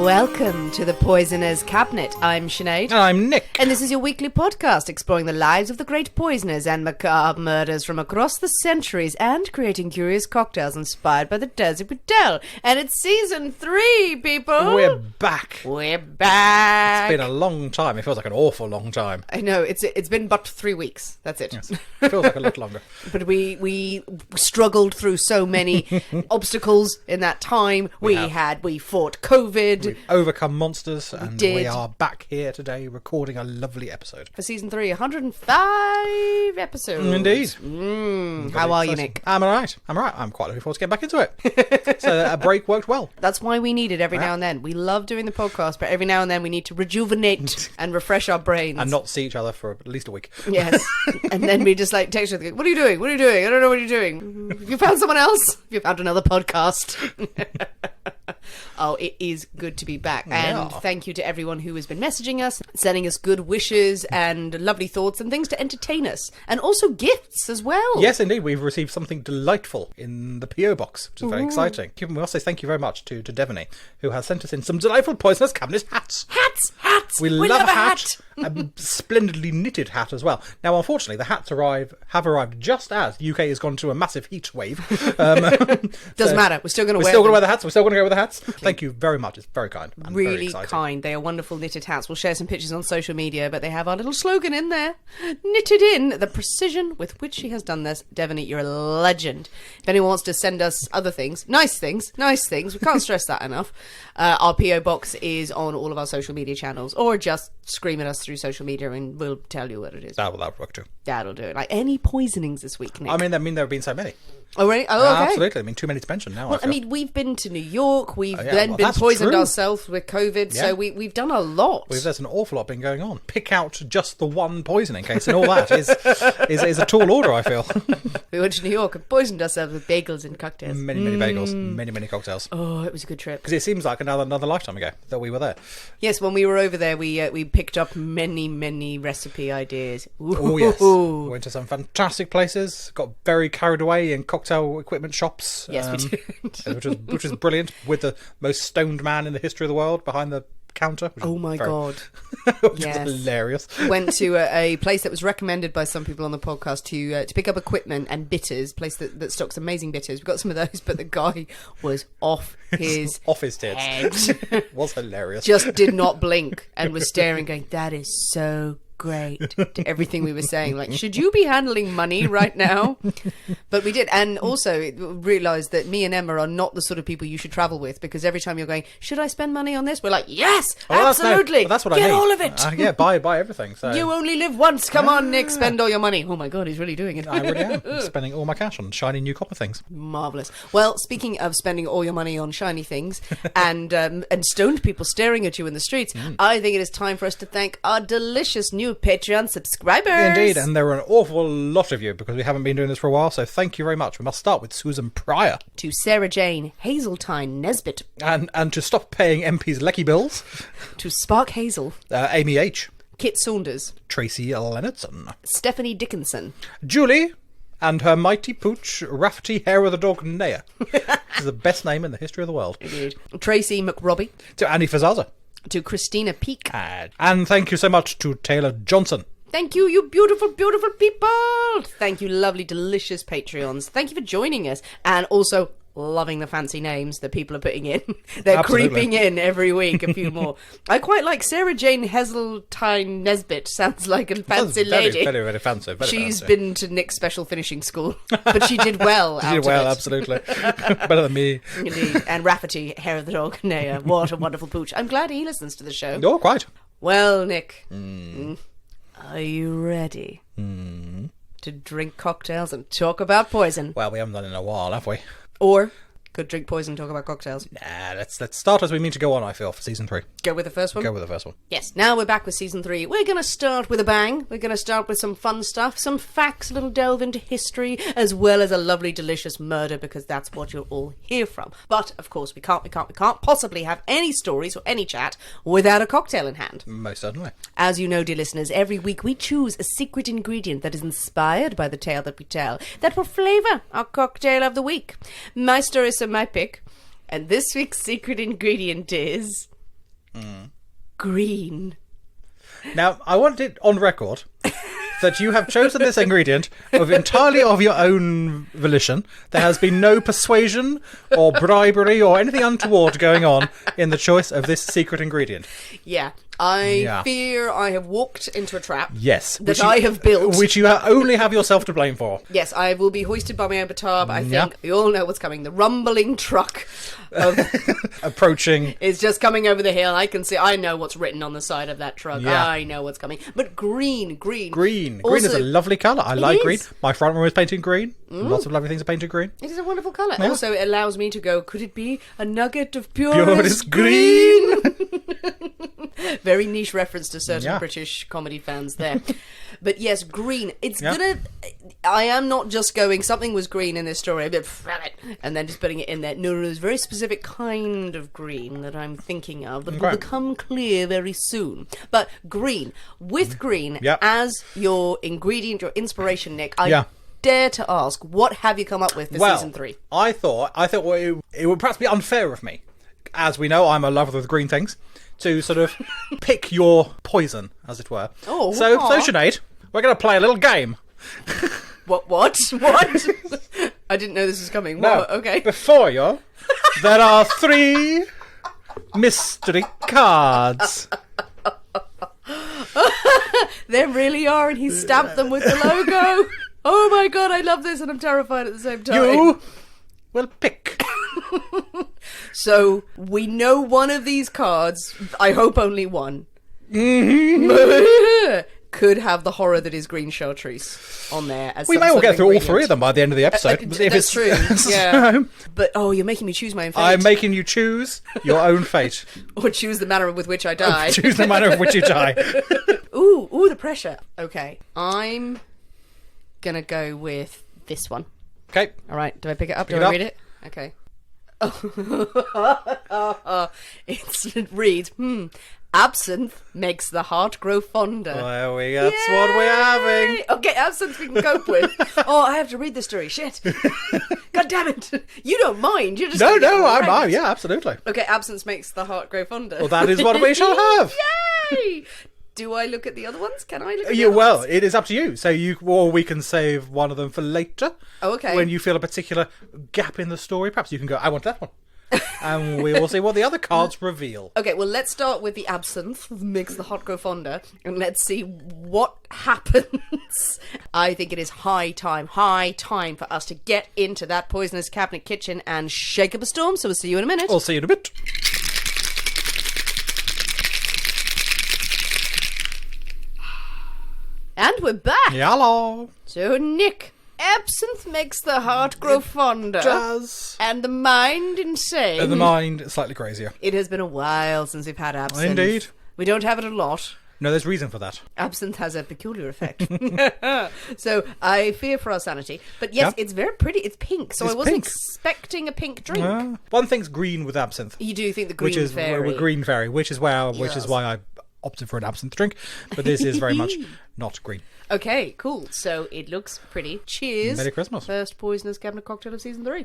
Welcome to the Poisoner's Cabinet. I'm Sinead. And I'm Nick. And this is your weekly podcast exploring the lives of the great poisoners and macabre murders from across the centuries and creating curious cocktails inspired by the desert we tell. And it's season 3, people. We're back. We're back. It's been a long time. It feels like an awful long time. I know. It's been but 3 weeks. That's it. Yes. It feels like a lot longer. But we struggled through so many obstacles in that time. We fought COVID. We've overcome monsters, and did. we are back here today recording a lovely episode. For season 3, 105 episodes. Indeed. How are you, Nick? I'm alright. I'm quite looking forward to getting back into it. So a break worked well. That's why we need it every now and then. We love doing the podcast, but every now and then we need to rejuvenate and refresh our brains. And not see each other for at least a week. Yes. And then we just like text each other, what are you doing? What are you doing? I don't know what you're doing. Have you found someone else? Have you found another podcast? Oh, it is good to be back. And thank you to everyone who has been messaging us, sending us good wishes and lovely thoughts and things to entertain us. And also gifts as well. Yes, indeed. We've received something delightful in the P.O. box, which is very exciting. We must say thank you very much to Devaney, who has sent us in some delightful Poisonous Cabinet hats. Hats! We love a hat. A splendidly knitted hat as well. Now, unfortunately, the hats have arrived just as the UK has gone through a massive heat wave. Doesn't matter. We're still going to wear them. We're still going to wear the hats. We're still going to go with the hats. Thank you very much. It's very kind. And really very exciting. Kind. They are wonderful knitted hats. We'll share some pictures on social media, but they have our little slogan in there. Knitted in. The precision with which she has done this. Devaney, you're a legend. If anyone wants to send us other things, nice things, we can't stress that enough. Our P.O. box is on all of our social media channels, or just scream at us through social media and we'll tell you what it is. That'll work too. That'll do it. Like any poisonings this week, Nick? I mean, there have been so many. Oh, really? Oh, okay. Absolutely. I mean, too many to mention now. Well, I mean, we've been to New York. We've been that's poisoned true. ourselves with COVID. Yeah. So we've done a lot. There's an awful lot been going on. Pick out just the one poisoning case, and all that is a tall order, I feel. We went to New York and poisoned ourselves with bagels and cocktails. Many bagels, many cocktails. Oh, it was a good trip. Because it seems like another lifetime ago that we were there. Yes, when we were over there, we picked up many recipe ideas. Ooh. Oh yes, we went to some fantastic places. Got very carried away in cocktail equipment shops. Yes, we did. which was brilliant. With the most stoned man in the history of the world behind the counter. Oh my God. Which was hilarious. Went to a place that was recommended by some people on the podcast to pick up equipment and bitters, place that stocks amazing bitters. We got some of those, but the guy was off his tits. It was hilarious. Just did not blink and was staring going, that is so great, to everything we were saying. Like, should you be handling money right now? But we did. And also realised that me and Emma are not the sort of people you should travel with, because every time you're going, should I spend money on this? We're like, yes, absolutely. That's what I need. Get all of it. Yeah, buy everything. So. You only live once. Come on, Nick, spend all your money. Oh my God, he's really doing it. I really am. I'm spending all my cash on shiny new copper things. Marvellous. Well, speaking of spending all your money on shiny things and stoned people staring at you in the streets, I think it is time for us to thank our delicious new Patreon subscribers. Indeed, and there are an awful lot of you, because we haven't been doing this for a while, so thank you very much. We must start with Susan Pryor. To Sarah Jane Hazeltine Nesbitt. And to stop paying MP's lecky bills. To Spark Hazel. Amy H. Kit Saunders. Tracy Leonardson. Stephanie Dickinson. Julie and her mighty pooch, Rafferty Hair of the Dog Naya. This is the best name in the history of the world. Indeed. Tracy McRobbie. To Annie Fazaza. To Christina Peake. And thank you so much to Taylor Johnson. Thank you, you beautiful, beautiful people. Thank you, lovely, delicious Patreons. Thank you for joining us. And also loving the fancy names that people are putting in. They're creeping in every week, a few more. I quite like Sarah Jane Hazeltine Nesbitt. Sounds like a fancy lady. Very fancy. She's been to Nick's special finishing school, but she did well. She did well, absolutely. Better than me. Indeed. And Rafferty, Hair of the Dog, Naya. What a wonderful pooch. I'm glad he listens to the show. Oh, quite. Well, Nick, are you ready to drink cocktails and talk about poison? Well, we haven't done it in a while, have we? Or could drink poison, talk about cocktails. Nah, let's start as we mean to go on, I feel, for season 3. Go with the first one? Go with the first one. Yes, now we're back with season 3. We're going to start with a bang. We're going to start with some fun stuff, some facts, a little delve into history, as well as a lovely, delicious murder, because that's what you'll all hear from. But, of course, we can't possibly have any stories or any chat without a cocktail in hand. Most certainly. As you know, dear listeners, every week we choose a secret ingredient that is inspired by the tale that we tell, that will flavour our cocktail of the week. My story is my pick, and this week's secret ingredient is Green. Now, I want it on record that you have chosen this ingredient entirely of your own volition. There has been no persuasion or bribery or anything untoward going on in the choice of this secret ingredient. Yeah. I fear I have walked into a trap. Yes. That I have built. Which you only have yourself to blame for. Yes, I will be hoisted by my own petard. I think we all know what's coming. The rumbling truck of approaching is just coming over the hill. I can see. I know what's written on the side of that truck. Yeah. I know what's coming. But green. Green Also, is a lovely colour. I like green. is. My front room is painted green. Lots of lovely things are painted green. It is a wonderful colour. Yeah. Also, it allows me to go, could it be a nugget of Purest purest green? Very niche reference to certain British comedy fans there. But yes, green. It's gonna... I am not just going, something was green in this story, and then just putting it in there. No, there's a very specific kind of green that I'm thinking of that will become clear very soon. But green. With green as your ingredient, your inspiration, Nick, I dare to ask, what have you come up with for season 3? I thought it would perhaps be unfair of me, as we know I'm a lover of green things, to sort of pick your poison, as it were. Oh, so Sinead, we're going to play a little game. What? I didn't know this was coming. Now, What? Okay. Before you, there are 3 mystery cards. There really are, and he stamped them with the logo. Oh my god, I love this, and I'm terrified at the same time. You will pick. So, we know one of these cards, I hope only one, could have the horror that is green chartreuse on there. As We may well get through all 3 of them by the end of the episode. That's true, yeah. But, you're making me choose my own fate. I'm making you choose your own fate. Or choose the manner with which I die. Choose the manner in which you die. Ooh, the pressure. Okay, I'm gonna go with this one. Okay. All right, do I pick it up? Pick Do it I up. read it? Okay. It reads, absinthe makes the heart grow fonder. Well, that's what we're having. Okay, absinthe we can cope with. Oh, I have to read this story. Shit. God damn it. You don't mind. You're just I'm yeah, absolutely. Okay, absinthe makes the heart grow fonder. Well, that is what we shall have. Yay! Do I look at the other ones? Can I look at the Yeah, other well, ones? it is up to you. So or we can save one of them for later. Oh, okay. When you feel a particular gap in the story, perhaps you can go, I want that one. And we will see what the other cards reveal. Okay, well, let's start with the absinthe, makes the heart grow fonder, and let's see what happens. I think it is high time for us to get into that poisonous cabinet kitchen and shake up a storm, so we'll see you in a minute. We'll see you in a bit. And we're back. Hello. So, Nick, absinthe makes the heart grow fonder. Does. And the mind insane. And the mind slightly crazier. It has been a while since we've had absinthe. Indeed. We don't have it a lot. No, there's reason for that. Absinthe has a peculiar effect. So I fear for our sanity. But yes, it's very pretty. It's pink. So It's I wasn't pink. expecting a pink drink. One thing's green with absinthe. You do think the green Which is fairy. green fairy, which is why I opted for an absinthe drink. But this is very much not green. Okay, cool. So it looks pretty. Cheers. Merry Christmas. First poisonous cabinet cocktail of season 3.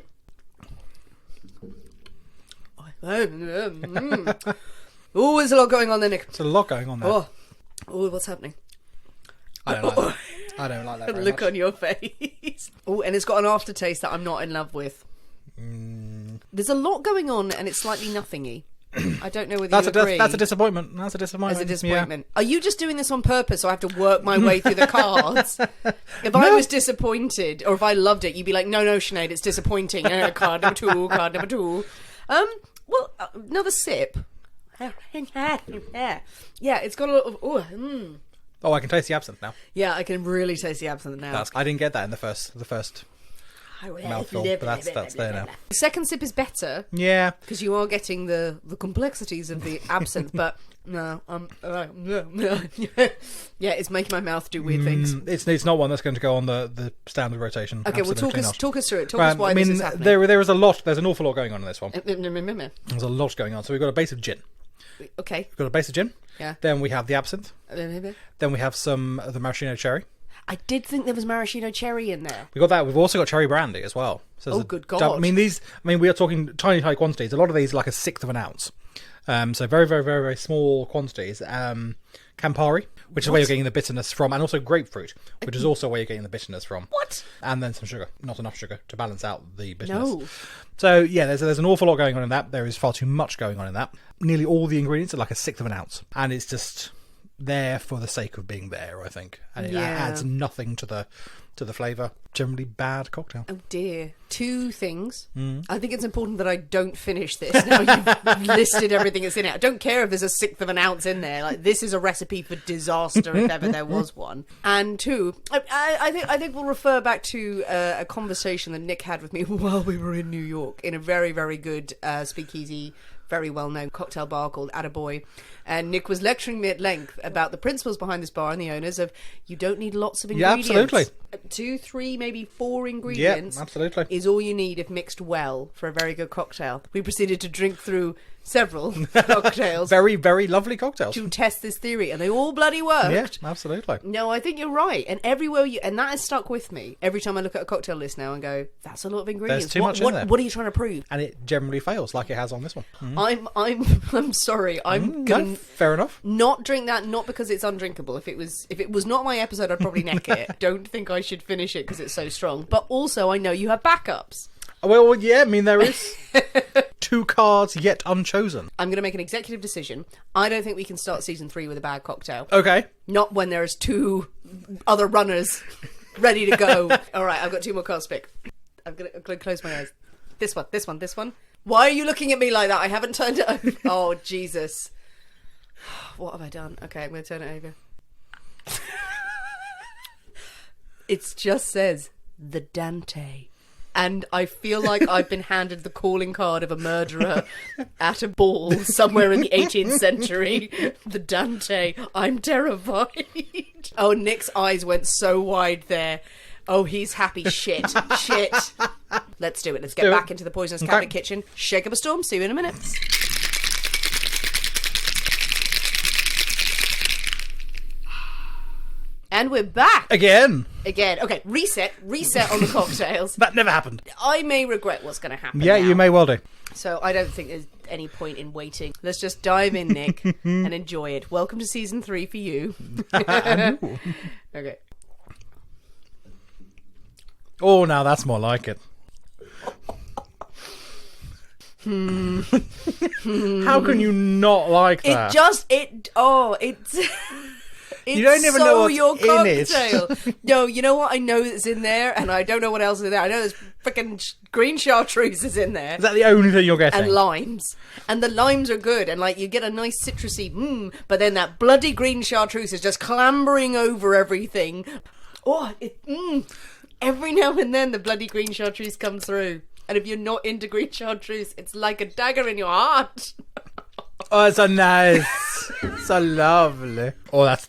Oh, there's a lot going on there, Nick. There's a lot going on there. Oh, what's happening? I don't like that. I don't like that very Look much. on your face. Oh, and it's got an aftertaste that I'm not in love with. There's a lot going on, and it's slightly nothingy. I don't know whether you agree. That's a disappointment. That's a disappointment. As a disappointment. Are you just doing this on purpose, so I have to work my way through the cards? If I was disappointed, or if I loved it, you'd be like, no, Sinead, it's disappointing. Card number 2, card number 2. Well, another sip. Yeah, it's got a lot of... Oh, I can taste the absinthe now. Yeah, I can really taste the absinthe now. I didn't get that in the first mouthful, but that's there now. The second sip is better. Yeah. Because you are getting the complexities of the absinthe, but no, yeah, it's making my mouth do weird things. It's not one that's going to go on the standard rotation. Okay, well, talk us through it. Talk us why I mean, this is happening. there is a lot. There's an awful lot going on in this one. There's There's a lot going on. So we've got a base of gin. Okay. We've got a base of gin. Yeah. Then we have the absinthe. Then we have some of the maraschino cherry. I did think there was maraschino cherry in there. We got that. We've also got cherry brandy as well. So Oh, good God. we are talking tiny quantities. A lot of these are like 1/6 of an ounce. So very, very, very, very small quantities. Campari, which is where you're getting the bitterness from, and also grapefruit, which is also where you're getting the bitterness from. What? And then some sugar. Not enough sugar to balance out the bitterness. No. So, yeah, there's an awful lot going on in that. There is far too much going on in that. Nearly all the ingredients are like 1/6 of an ounce. And it's just there for the sake of being there, I think. And it adds nothing to the flavour. Generally bad cocktail. Oh dear. 2 things. I think it's important that I don't finish this. Now you've listed everything that's in it. I don't care if there's 1/6 of an ounce in there. Like, this is a recipe for disaster if ever there was one. And 2, I think we'll refer back to a conversation that Nick had with me while we were in New York in a very, very good speakeasy, very well-known cocktail bar called Attaboy. And Nick was lecturing me at length about the principles behind this bar and the owners of you don't need lots of ingredients. Yeah, absolutely. 2, 3, maybe 4 ingredients absolutely. is all you need if mixed well for a very good cocktail. We proceeded to drink through several cocktails. Very, very lovely cocktails. To test this theory, and they all bloody worked. Yeah, absolutely. No, I think you're right. And everywhere and that has stuck with me. Every time I look at a cocktail list now and go, that's a lot of ingredients. There's too much in there. What are you trying to prove? And it generally fails, like it has on this one. I'm sorry. I'm gonna fair enough. not drink that, not because it's undrinkable. If it was not my episode, I'd probably neck it. Don't think I should finish it because it's so strong. But also, I know you have backups. Well, yeah, I mean, there is 2 cards yet unchosen. I'm going to make an executive decision. I don't think we can start season 3 with a bad cocktail. Okay. Not when there's 2 other runners ready to go. All right, I've got 2 more cards to pick. I'm going to close my eyes. This one. Why are you looking at me like that? I haven't turned it over. Oh, Jesus. What have I done? Okay, I'm going to turn it over. It just says, the Dante. And I feel like I've been handed the calling card of a murderer at a ball somewhere in the 18th century. The Dante. I'm terrified. Oh, Nick's eyes went so wide there. Oh, he's happy. Shit. Let's do it. Let's get back into the Poisonous Cabinet kitchen. Shake up a storm. See you in a minute. And we're back. Again. Okay, reset on the cocktails. That never happened. I may regret what's going to happen Yeah, now. you may well do. So I don't think there's any point in waiting. Let's just dive in, Nick, and enjoy it. Welcome to season 3 for you. Okay. Oh, now that's more like it. How can you not like that? It's you don't even know what's your in cocktail. it. No, you know what? I know it's in there, and I don't know what else is in there. I know there's freaking green chartreuse is in there. Is that the only thing you're getting? And limes. And the limes are good, and like you get a nice citrusy, but then that bloody green chartreuse is just clambering over everything. Oh, every now and then the bloody green chartreuse comes through. And if you're not into green chartreuse, it's like a dagger in your heart. Oh, it's so nice. So lovely. Oh, that's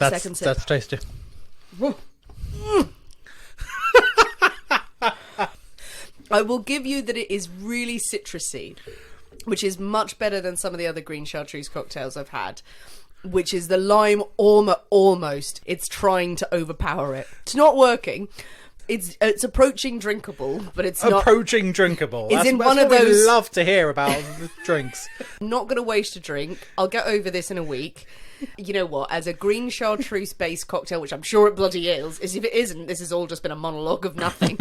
tasty. I will give you that it is really citrusy, which is much better than some of the other green chartreuse cocktails I've had, which is the lime almost. It's trying to overpower it. It's not working. It's approaching drinkable, but it's not approaching drinkable. It's in one what of those. We love to hear about drinks. I'm not going to waste a drink. I'll get over this in a week. You know what? As a green chartreuse based cocktail, which I'm sure it bloody is if it isn't, this has all just been a monologue of nothing.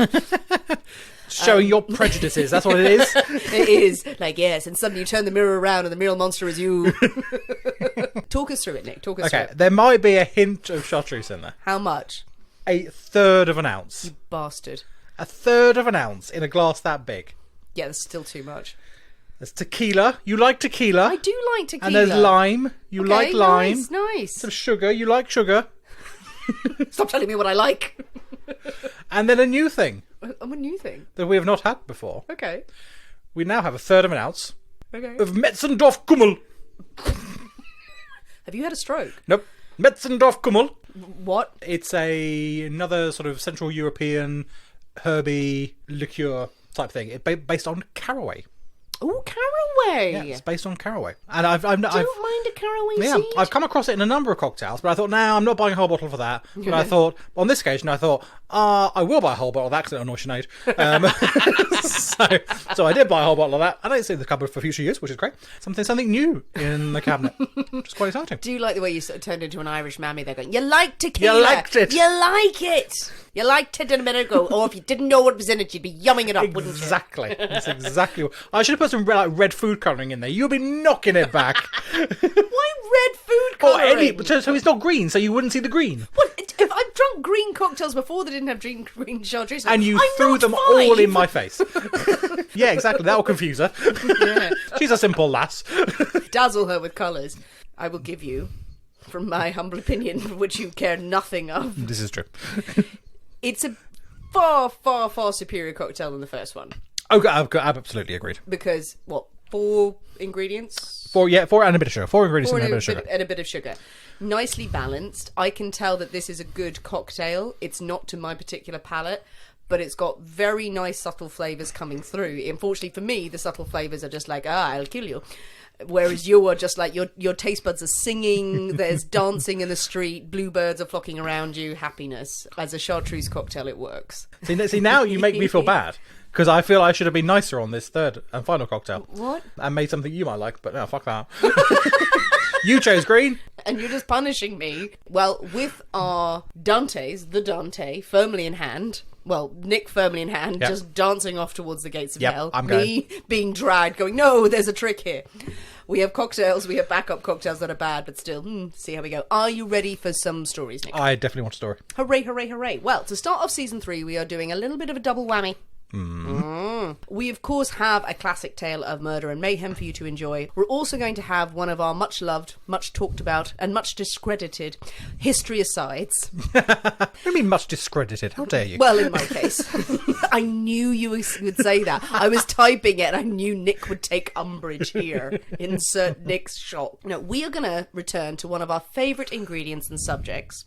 Showing your prejudices. That's what it is. It is. Like, yes, and suddenly you turn the mirror around and the real monster is you. Talk us through it, Nick. Talk us through it. There might be a hint of chartreuse in there. How much? 1/3 of an ounce. You bastard. 1/3 of an ounce in a glass that big. Yeah, that's still too much. There's tequila. You like tequila. I do like tequila. And there's lime. You like lime. Nice. Some sugar. You like sugar. Stop telling me what I like. And then a new thing. A new thing? That we have not had before. Okay. We now have 1/3 of an ounce. Okay. Of Metzendorf Kummel. Have you had a stroke? Nope. Metzendorf Kummel. What? It's another sort of Central European herby liqueur type thing. It's based on caraway. Oh, caraway! Yeah, it's based on caraway. And I've don't mind a caraway seed. I've come across it in a number of cocktails, but I thought, I'm not buying a whole bottle for that. But I thought, on this occasion, I will buy a whole bottle of that because it'll annoy Sinead. So I did buy a whole bottle of that. I don't see the cupboard for future use, which is great. Something new in the cabinet, which is quite exciting. Do you like the way you sort of turned into an Irish mammy there going, you like tequila. You liked it. You like it. You liked it a minute ago. Or if you didn't know what was in it, you'd be yumming it up, wouldn't you? Exactly. That's exactly what... I should have put some red food colouring in there. You'll be knocking it back. Why red food colouring? So it's not green, so you wouldn't see the green. What? If I've drunk green cocktails before that didn't have green chartreuse. And you threw them all in my face. Yeah, exactly. That'll confuse her. Yeah. She's a simple lass. Dazzle her with colours. I will give you, from my humble opinion, for which you care nothing of. This is true. It's a far, far, far superior cocktail than the first one. Okay, I've absolutely agreed. Because, 4 ingredients? 4 and a bit of sugar. 4 ingredients and a bit of sugar. And a bit of sugar. Nicely balanced. I can tell that this is a good cocktail. It's not to my particular palate, but it's got very nice subtle flavours coming through. Unfortunately for me, the subtle flavours are just like, I'll kill you. Whereas you are just like, your taste buds are singing, there's dancing in the street, bluebirds are flocking around you, happiness. As a chartreuse cocktail, it works. See, now you make me feel bad. Because I feel I should have been nicer on this third and final cocktail. What? And made something you might like, but no, fuck that. You chose green. And you're just punishing me. Well, with our Dantes, the Dante, firmly in hand... Well, Nick firmly in hand, Yep. just dancing off towards the gates of hell. I'm Me being dragged, going, no, there's a trick here. We have cocktails, we have backup cocktails that are bad, but still, see how we go. Are you ready for some stories, Nick? I definitely want a story. Hooray, hooray, hooray. Well, to start off season 3, we are doing a little bit of a double whammy. We, of course, have a classic tale of murder and mayhem for you to enjoy. We're also going to have one of our much loved, much talked about, and much discredited history asides. What do you mean much discredited? How dare you? Well, in my case. I knew you would say that. I was typing it and I knew Nick would take umbrage here. Insert Nick's shock. No, we are going to return to one of our favourite ingredients and subjects.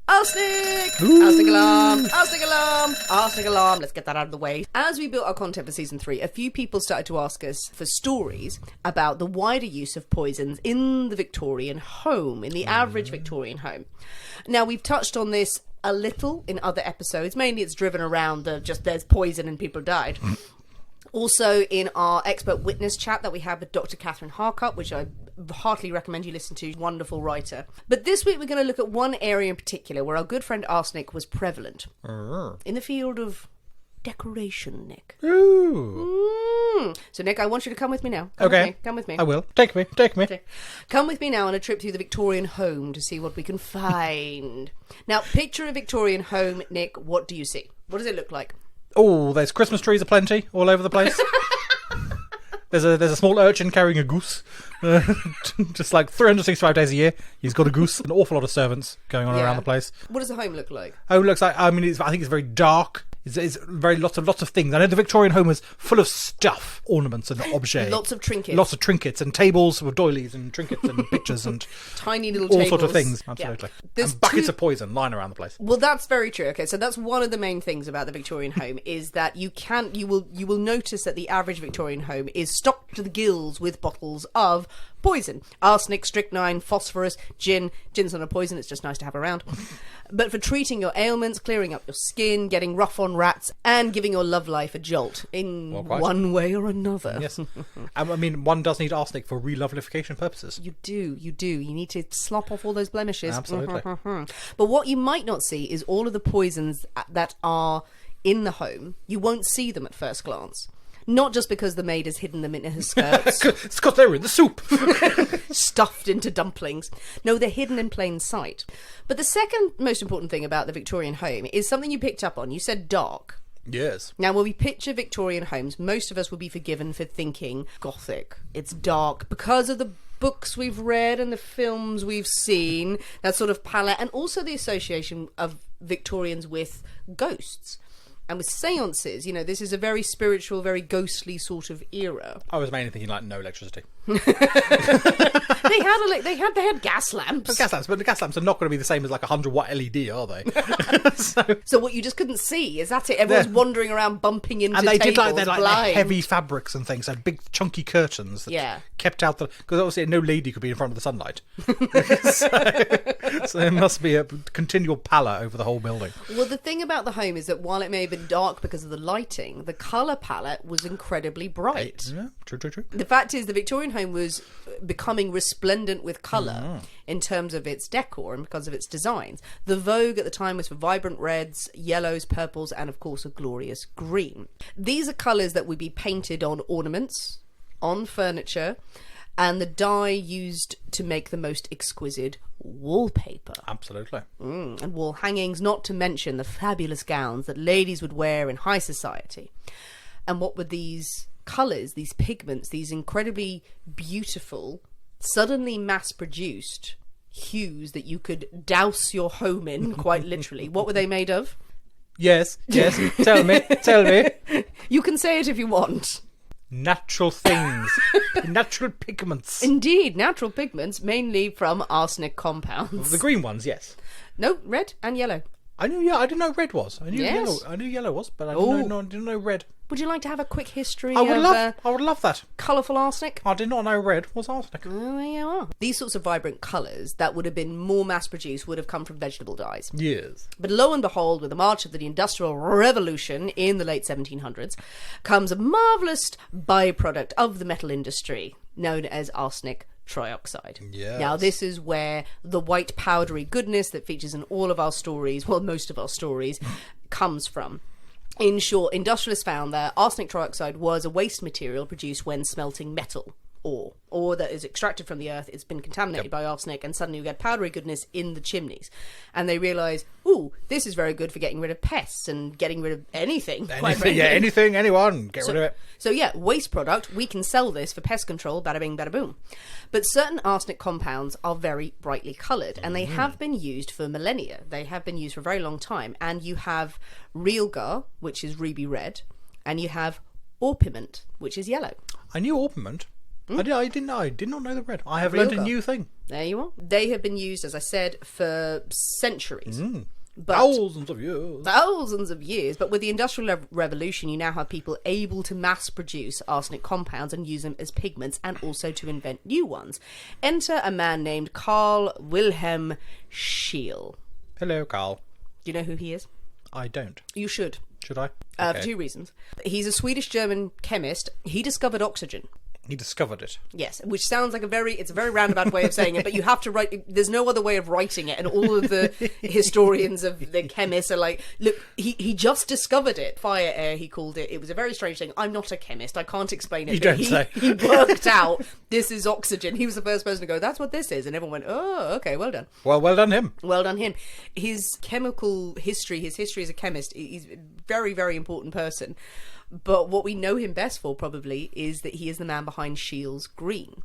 Arsenic! Arsenic alarm! Arsenic alarm! Arsenic alarm! Let's get that out of the way. As we built our content for season 3, a few people started to ask us for stories about the wider use of poisons in the Victorian home, in the average Victorian home. Now, we've touched on this a little in other episodes. Mainly it's driven around there's poison and people died. Also, in our expert witness chat that we have with Dr. Catherine Harcup, which I heartily recommend you listen to, wonderful writer. But this week we're going to look at one area in particular where our good friend arsenic was prevalent. In the field of decoration, Nick. Ooh. So, Nick, I want you to come with me now. Come with me. I will. Take me. Come with me now on a trip through the Victorian home to see what we can find. Now, picture a Victorian home, Nick. What do you see? What does it look like? Oh, there's Christmas trees aplenty all over the place. There's a small urchin carrying a goose. Just like 365 days a year, he's got a goose. An awful lot of servants going on around the place. What does the home look like? Oh, it looks like, I think it's very dark. It's very lots of things. I know the Victorian home is full of stuff, ornaments and objets. Lots of trinkets. Lots of trinkets and tables with doilies and trinkets and pictures and tiny little all tables. sorts of things. Absolutely. Yeah. And buckets of poison lying around the place. Well, that's very true. Okay, so that's one of the main things about the Victorian home is that you will notice that the average Victorian home is stocked to the gills with bottles of poison. Arsenic, strychnine, phosphorus, gin. Gin's not a poison, it's just nice to have around. But for treating your ailments, clearing up your skin, getting rough on rats, and giving your love life a jolt in one way or another. Yes. I mean, one does need arsenic for relovelification purposes. You do. You need to slop off all those blemishes. Absolutely. But what you might not see is all of the poisons that are in the home. You won't see them at first glance. Not just because the maid has hidden them in her skirts. It's because they're in the soup. Stuffed into dumplings. No, they're hidden in plain sight. But the second most important thing about the Victorian home is something you picked up on. You said dark. Yes. Now, when we picture Victorian homes, most of us will be forgiven for thinking Gothic. It's dark because of the books we've read and the films we've seen, that sort of palette, and also the association of Victorians with ghosts. And with seances, this is a very spiritual, very ghostly sort of era. I was mainly thinking like no electricity. They they had gas lamps. Gas lamps, but the gas lamps are not going to be the same as like a 100-watt LED, are they? So what you just couldn't see is that's it. Everyone's wandering around bumping into and they tables, did like their blind. heavy fabrics and things, and big chunky curtains that kept out the, because obviously no lady could be in front of the sunlight. so there must be a continual pallor over the whole building. Well, the thing about the home is that while it may have been dark because of the lighting, the colour palette was incredibly bright. Yeah, true. The fact is the Victorian home was becoming resplendent with colour in terms of its decor and because of its designs. The vogue at the time was for vibrant reds, yellows, purples, and of course a glorious green. These are colours that would be painted on ornaments, on furniture, and the dye used to make the most exquisite wallpaper. Absolutely. And wall hangings, not to mention the fabulous gowns that ladies would wear in high society. And what were these colours, these pigments, these incredibly beautiful, suddenly mass-produced hues that you could douse your home in, quite literally? What were they made of? Yes. Tell me. You can say it if you want. Natural things. Natural pigments. Indeed, natural pigments, mainly from arsenic compounds. The green ones, yes. No, red and yellow. I didn't know red was. I knew Yes. yellow. I knew yellow was, but I didn't know red. Would you like to have a quick history I would of love that. colourful arsenic? I did not know red was arsenic. Oh, there you are. These sorts of vibrant colours that would have been more mass-produced would have come from vegetable dyes. Yes. But lo and behold, with the march of the Industrial Revolution in the late 1700s, comes a marvellous byproduct of the metal industry known as arsenic trioxide. Yes. Now, this is where the white powdery goodness that features in all of our stories, well, most of our stories, comes from. In short, industrialists found that arsenic trioxide was a waste material produced when smelting metal ore that is extracted from the earth. It's been contaminated by arsenic, and suddenly you get powdery goodness in the chimneys. And they realise, ooh, this is very good for getting rid of pests and getting rid of anything. Anything, anyone, get rid of it. So yeah, waste product, we can sell this for pest control, bada bing, bada boom. But certain arsenic compounds are very brightly coloured, and they have been used for millennia. They have been used for a very long time. And you have realgar, which is ruby red, and you have orpiment, which is yellow. I knew orpiment. I did not know the red. I have learned a new thing. There you are. They have been used, as I said, for centuries. But Thousands of years. But with the Industrial Revolution, you now have people able to mass produce arsenic compounds and use them as pigments, and also to invent new ones. Enter a man named Carl Wilhelm Scheele. Hello, Carl. Do you know who he is? I don't. You should. Should I? For two reasons. He's a Swedish-German chemist. He discovered oxygen. He discovered it. Yes, which sounds like it's a very roundabout way of saying it, but you have to write, there's no other way of writing it, and all of the historians of the chemists are like, look, he just discovered it. Fire air, he called it. It was a very strange thing. I'm not a chemist. I can't explain it. You don't say. He worked out, this is oxygen. He was the first person to go, that's what this is. And everyone went, oh, okay, well done. Well done him. Well done him. His chemical history, his history as a chemist, he's a very, very important person. But what we know him best for, probably, is that he is the man behind Scheele's Green.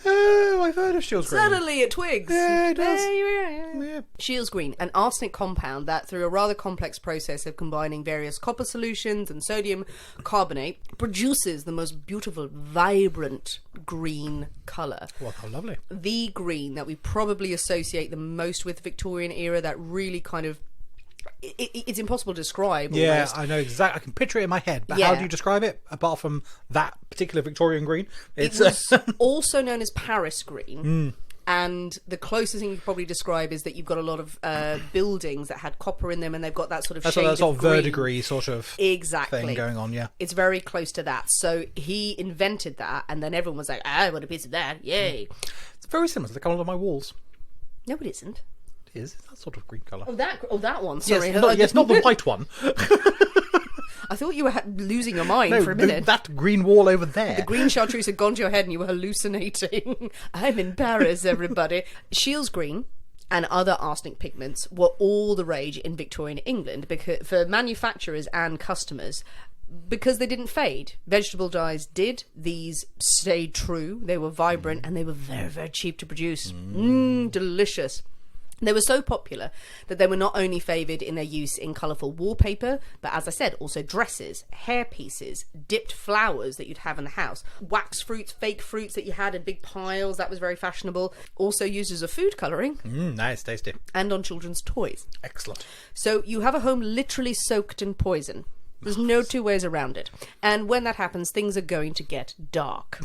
Oh, I've heard of Scheele's Green. Suddenly it twigs. Yeah, it does. Yeah. Scheele's Green, an arsenic compound that, through a rather complex process of combining various copper solutions and sodium carbonate, produces the most beautiful, vibrant green colour. Well, how lovely. The green that we probably associate the most with the Victorian era, that really kind of... It's impossible to describe. Yeah, almost. I know exactly. I can picture it in my head. But Yeah. how do you describe it? Apart from that particular Victorian green, It was also known as Paris green. And the closest thing you could probably describe is that you've got a lot of buildings that had copper in them, and they've got that sort of shade that sort of of green. verdigris sort of Exactly. thing going on. Yeah, It's very close to that. So he invented that, and then everyone was like, I want a piece of that. Yay. it's very similar to the colour of my walls. No, it isn't. It is that sort of green colour. Oh, that one. Sorry. Yes, not the white one. I thought you were losing your mind for a minute. That green wall over there. The green chartreuse had gone to your head and you were hallucinating. I'm in Paris, everybody. Scheele's Green and other arsenic pigments were all the rage in Victorian England because, for manufacturers and customers, because they didn't fade. Vegetable dyes did. These stayed true. They were vibrant and they were very, very cheap to produce. Delicious. They were so popular that they were not only favoured in their use in colourful wallpaper, but as I said, also dresses, hair pieces, dipped flowers that you'd have in the house, wax fruits, fake fruits that you had in big piles, that was very fashionable. Also used as a food colouring. Nice, tasty. And on children's toys. Excellent. So you have a home literally soaked in poison. There's no two ways around it. And when that happens, things are going to get dark.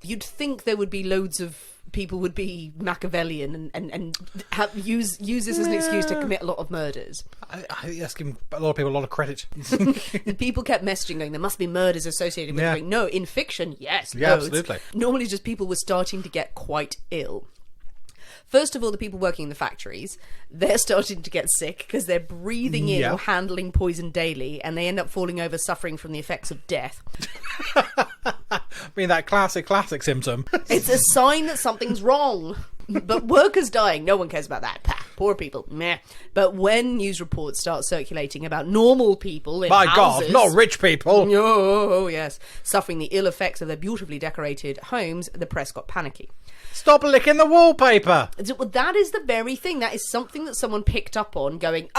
You'd think there would be loads of people would be Machiavellian and use this as an excuse to commit a lot of murders. I think that's giving a lot of people a lot of credit. People kept messaging going, there must be murders associated with it. No, in fiction, yes. Yeah, loads. absolutely. Normally just people were starting to get quite ill. First of all, the people working in the factories, they're starting to get sick because they're breathing in or handling poison daily, and they end up falling over suffering from the effects of death. I mean, that classic symptom. It's a sign that something's wrong. But workers dying, no one cares about that. Poor people, meh. But when news reports start circulating about normal people in houses... God, not rich people! Oh, yes. Suffering the ill effects of their beautifully decorated homes, the press got panicky. Stop licking the wallpaper! Well, that is the very thing. That is something that someone picked up on going,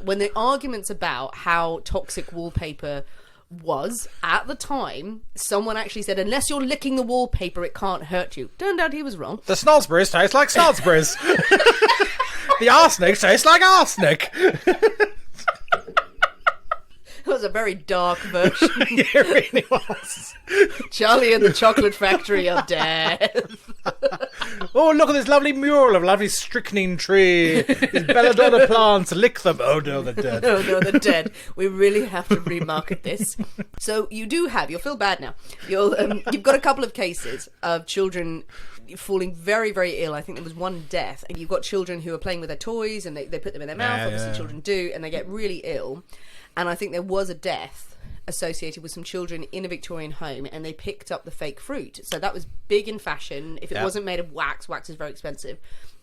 when the arguments about how toxic wallpaper was, at the time, someone actually said, unless you're licking the wallpaper, it can't hurt you. Turned out he was wrong. The snozzberries taste like snozzberries. The arsenic tastes like arsenic. It was a very dark version. It really was. Charlie and the Chocolate Factory of Death. Oh, look at this lovely mural of a lovely strychnine tree. These belladonna plants, lick them. Oh no, they're dead. Oh no, they're dead. We really have to remarket this. So you'll feel bad now. You've got a couple of cases of children falling very, very ill. I think there was one death. And you've got children who are playing with their toys and they put them in their mouth. Obviously children do, and they get really ill. And I think there was a death associated with some children in a Victorian home, and they picked up the fake fruit. So that was big in fashion. If it wasn't made of wax is very expensive.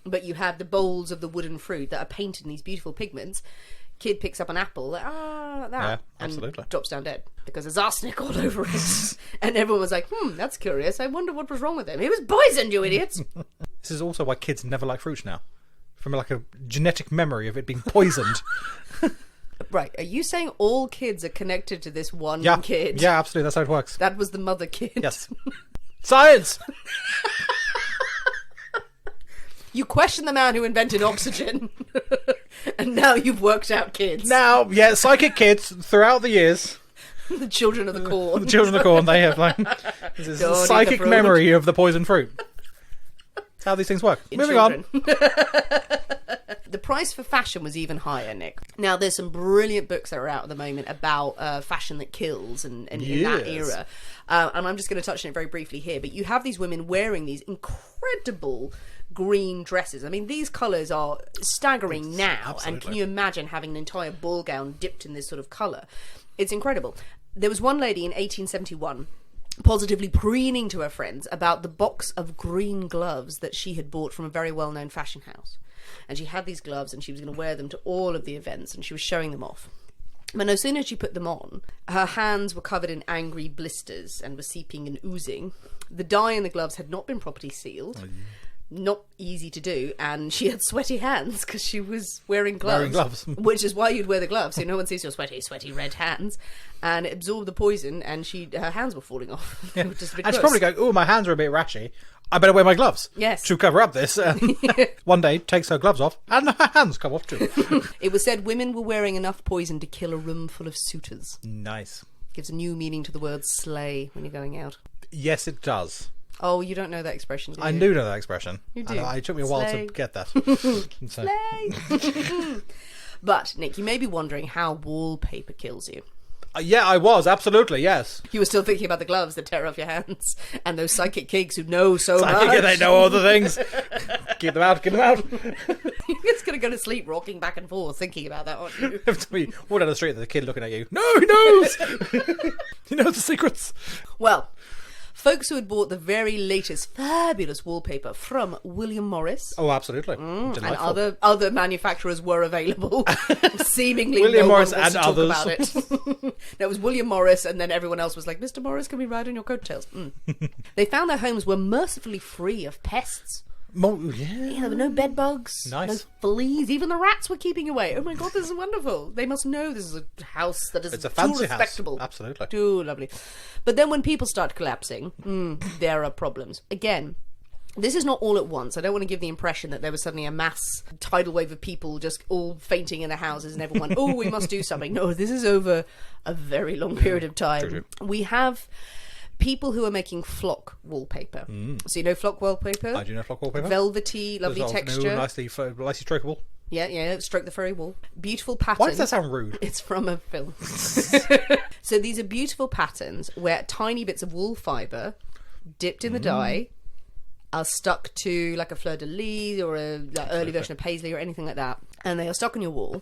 But you have the bowls of the wooden fruit that are painted in these beautiful pigments. Kid picks up an apple, like that, yeah, and absolutely. drops down dead because there's arsenic all over it. And everyone was like, that's curious. I wonder what was wrong with him. He was poisoned, you idiots. This is also why kids never like fruit now. From like a genetic memory of it being poisoned. Right, are you saying all kids are connected to this one kid? Yeah, absolutely, that's how it works. That was the mother kid. Yes. Science! You question the man who invented oxygen, and now you've worked out kids. Now, psychic kids throughout the years. The children of the corn. The children of the corn, they have this is a psychic memory of the poison fruit. That's how these things work. Moving on. The price for fashion was even higher, Nick. Now, there's some brilliant books that are out at the moment about fashion that kills and in that era. And I'm just going to touch on it very briefly here. But you have these women wearing these incredible green dresses. I mean, these colours are staggering now. Absolutely. And can you imagine having an entire ball gown dipped in this sort of colour? It's incredible. There was one lady in 1871 positively preening to her friends about the box of green gloves that she had bought from a very well-known fashion house. And she had these gloves and she was going to wear them to all of the events, and she was showing them off. But no sooner as she put them on, her hands were covered in angry blisters and were seeping and oozing. The dye in the gloves had not been properly sealed. Oh, yeah. Not easy to do, and she had sweaty hands because she was wearing gloves. Which is why you'd wear the gloves, so no one sees your sweaty red hands. And it absorbed the poison, and her hands were falling off. Yeah. And she's probably going, oh, my hands are a bit rashy. I better wear my gloves. Yes. To cover up this. One day, takes her gloves off, and her hands come off too. It was said women were wearing enough poison to kill a room full of suitors. Nice. Gives a new meaning to the word slay when you're going out. Yes, it does. Oh, you don't know that expression, do you? I do know that expression. You do. It took me a while to get that. Slay! But, Nick, you may be wondering how wallpaper kills you. Yeah, I was, absolutely, yes. You were still thinking about the gloves that tear off your hands and those psychic kids who know so much. Yeah, they know all the things. Keep them out. You're just going to go to sleep rocking back and forth thinking about that, aren't you? Walk down the street, there's a kid looking at you. No, he knows! He knows the secrets. Well, folks who had bought the very latest fabulous wallpaper from William Morris. Oh, absolutely. And other manufacturers were available. Seemingly William no Morris one was and to others. talk about it. No, it was William Morris, and then everyone else was like, Mr. Morris, can we ride on your coattails? They found their homes were mercifully free of pests. Yeah. There were no bed bugs, Nice. no fleas. Even the rats were keeping away. Oh my god, this is wonderful. They must know this is a house that is It's a too fancy respectable. house. Absolutely. Too lovely. But then when people start collapsing, there are problems. Again, this is not all at once. I don't want to give the impression that there was suddenly a mass tidal wave of people just all fainting in the houses and everyone, oh, we must do something. No, this is over a very long period of time. True. We have people who are making flock wallpaper. So you know flock wallpaper? I do know flock wallpaper. Velvety, lovely There's texture. Nicely strokeable. Yeah, stroke the furry wall. Beautiful pattern. Why does that sound rude? It's from a film. So these are beautiful patterns where tiny bits of wool fibre dipped in the dye are stuck to like a fleur-de-lis or a early version of paisley or anything like that, and they are stuck on your wall.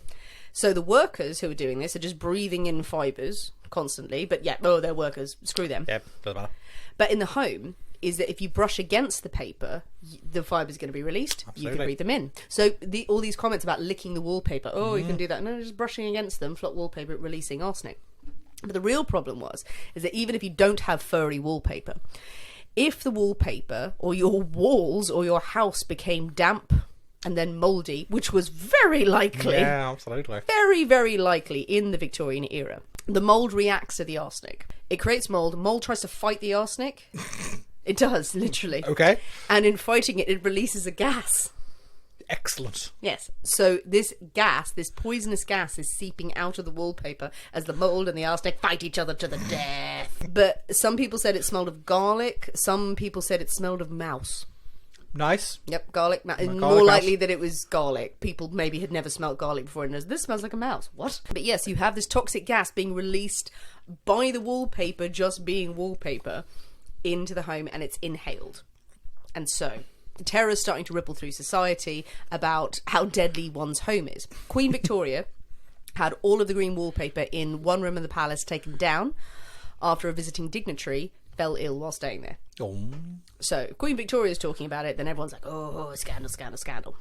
So the workers who are doing this are just breathing in fibres constantly, but they're workers, screw them. Yep, doesn't matter. But in the home is that if you brush against the paper, the fiber's going to be released. Absolutely. You can breathe them in. So all these comments about licking the wallpaper, you can do that. No, just brushing against them, flock wallpaper, releasing arsenic. But the real problem is that even if you don't have furry wallpaper, if the wallpaper or your walls or your house became damp and then mouldy, which was very likely, Yeah, absolutely. very, very likely in the Victorian era, the mould reacts to the arsenic. It creates mould. Mould tries to fight the arsenic. It does, literally. Okay. And in fighting it, it releases a gas. Excellent. Yes. So this gas, this poisonous gas, is seeping out of the wallpaper as the mould and the arsenic fight each other to the death. But some people said it smelled of garlic. Some people said it smelled of mouse. Nice. Yep, garlic. Garlic More mouse. likely that it was garlic. People maybe had never smelled garlic before and knows this smells like a mouse. What? But yes, you have this toxic gas being released by the wallpaper just being wallpaper into the home, and it's inhaled. And so the terror is starting to ripple through society about how deadly one's home is. Queen Victoria had all of the green wallpaper in one room of the palace taken down after a visiting dignitary fell ill while staying there. Oh. So Queen Victoria's talking about it, then everyone's like, oh, scandal, scandal, scandal.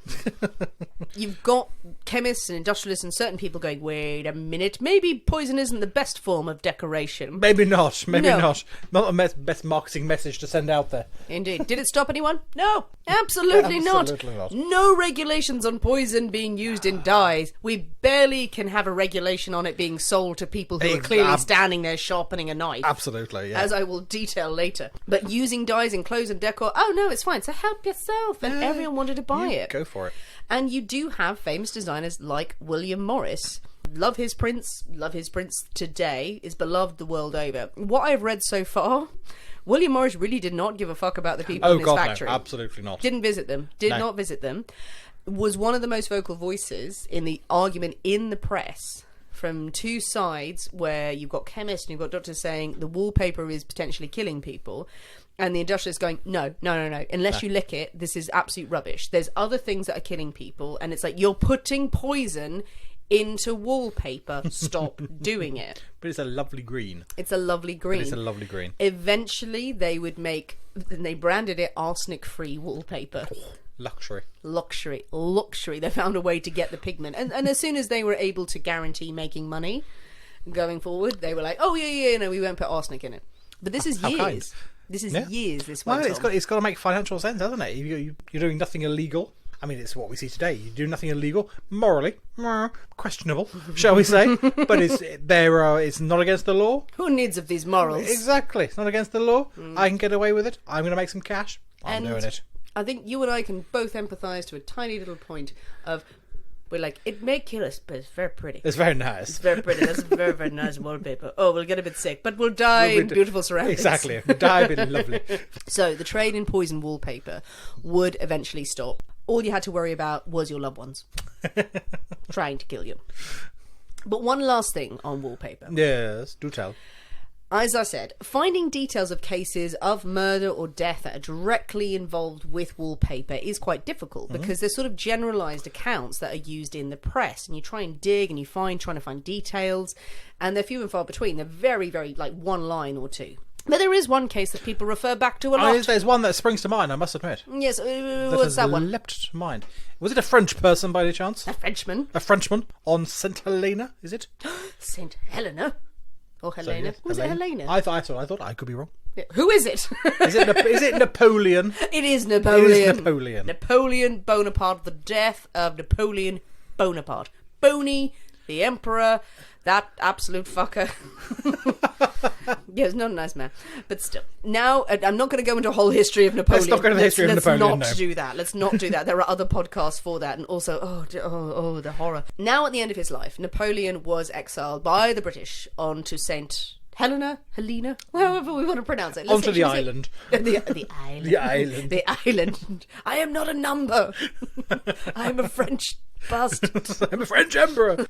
You've got chemists and industrialists and certain people going, wait a minute, maybe poison isn't the best form of decoration. Maybe not. Maybe No. not. Not the best marketing message to send out there. Indeed. Did it stop anyone? No, absolutely not. Absolutely not. No regulations on poison being used in dyes. We barely can have a regulation on it being sold to people who are clearly standing there sharpening a knife. Absolutely, yeah. As I will detail later. But using dyes in clothes and decor, oh no, it's fine. So help yourself. And everyone wanted to buy it. Go for it. And you do have famous designers like William Morris. Love his prints today, is beloved the world over. What I've read so far, William Morris really did not give a fuck about the people in his factory. No, absolutely not. Didn't visit them. Not visit them. Was one of the most vocal voices in the argument in the press from two sides, where you've got chemists and you've got doctors saying the wallpaper is potentially killing people, and the industrialists going, no. Unless you lick it, this is absolute rubbish. There's other things that are killing people, and it's like, you're putting poison into wallpaper. Stop doing it. But it's a lovely green. It's a lovely green. It's a lovely green. Eventually, they would make, and they branded it arsenic-free wallpaper. Luxury. They found a way to get the pigment, and as soon as they were able to guarantee making money going forward, they were like, oh yeah, no, we won't put arsenic in it. But this is How years. kind. This is Yeah. years. This Well, went it's on. got to make financial sense, hasn't it? You're doing nothing illegal. I mean, it's what we see today. You do nothing illegal, morally questionable, shall we say? But it's not against the law. Who needs of these morals? Exactly, it's not against the law. I can get away with it. I'm going to make some cash. I'm doing it. I think you and I can both empathise to a tiny little point of, we're like, it may kill us, but it's very pretty. It's very nice. It's very pretty. That's very, very nice wallpaper. Oh, we'll get a bit sick, but we'll die in beautiful surroundings. Exactly. Die would be lovely. So the trade in poison wallpaper would eventually stop. All you had to worry about was your loved ones trying to kill you. But one last thing on wallpaper. Yes, do tell. As I said, finding details of cases of murder or death that are directly involved with wallpaper is quite difficult because there's sort of generalised accounts that are used in the press, and you try and dig and trying to find details, and they're few and far between. They're very, very, like, one line or two. But there is one case that people refer back to a lot. There's one that springs to mind, I must admit. Yes, what's that one? Leapt to mind. Was it a French person by any chance? A Frenchman. A Frenchman on St. Helena, is it? St. Helena. Or Helena. yes, Was it Helena? I thought I could be wrong. Who is it? Is it Napoleon? It is Napoleon. It is Napoleon. Napoleon Bonaparte, the death of Napoleon Bonaparte. Boney, the emperor, that absolute fucker. Yeah, he's not a nice man. But still. Now, I'm not going to go into a whole history of Napoleon. Let's not go into the history of Napoleon, Let's not do that. Let's not do that. There are other podcasts for that. And also, the horror. Now, at the end of his life, Napoleon was exiled by the British onto St. Helena, however we want to pronounce it. Onto the island. The island. The island. The island. I am not a number. I am a French bastard. I'm a French emperor.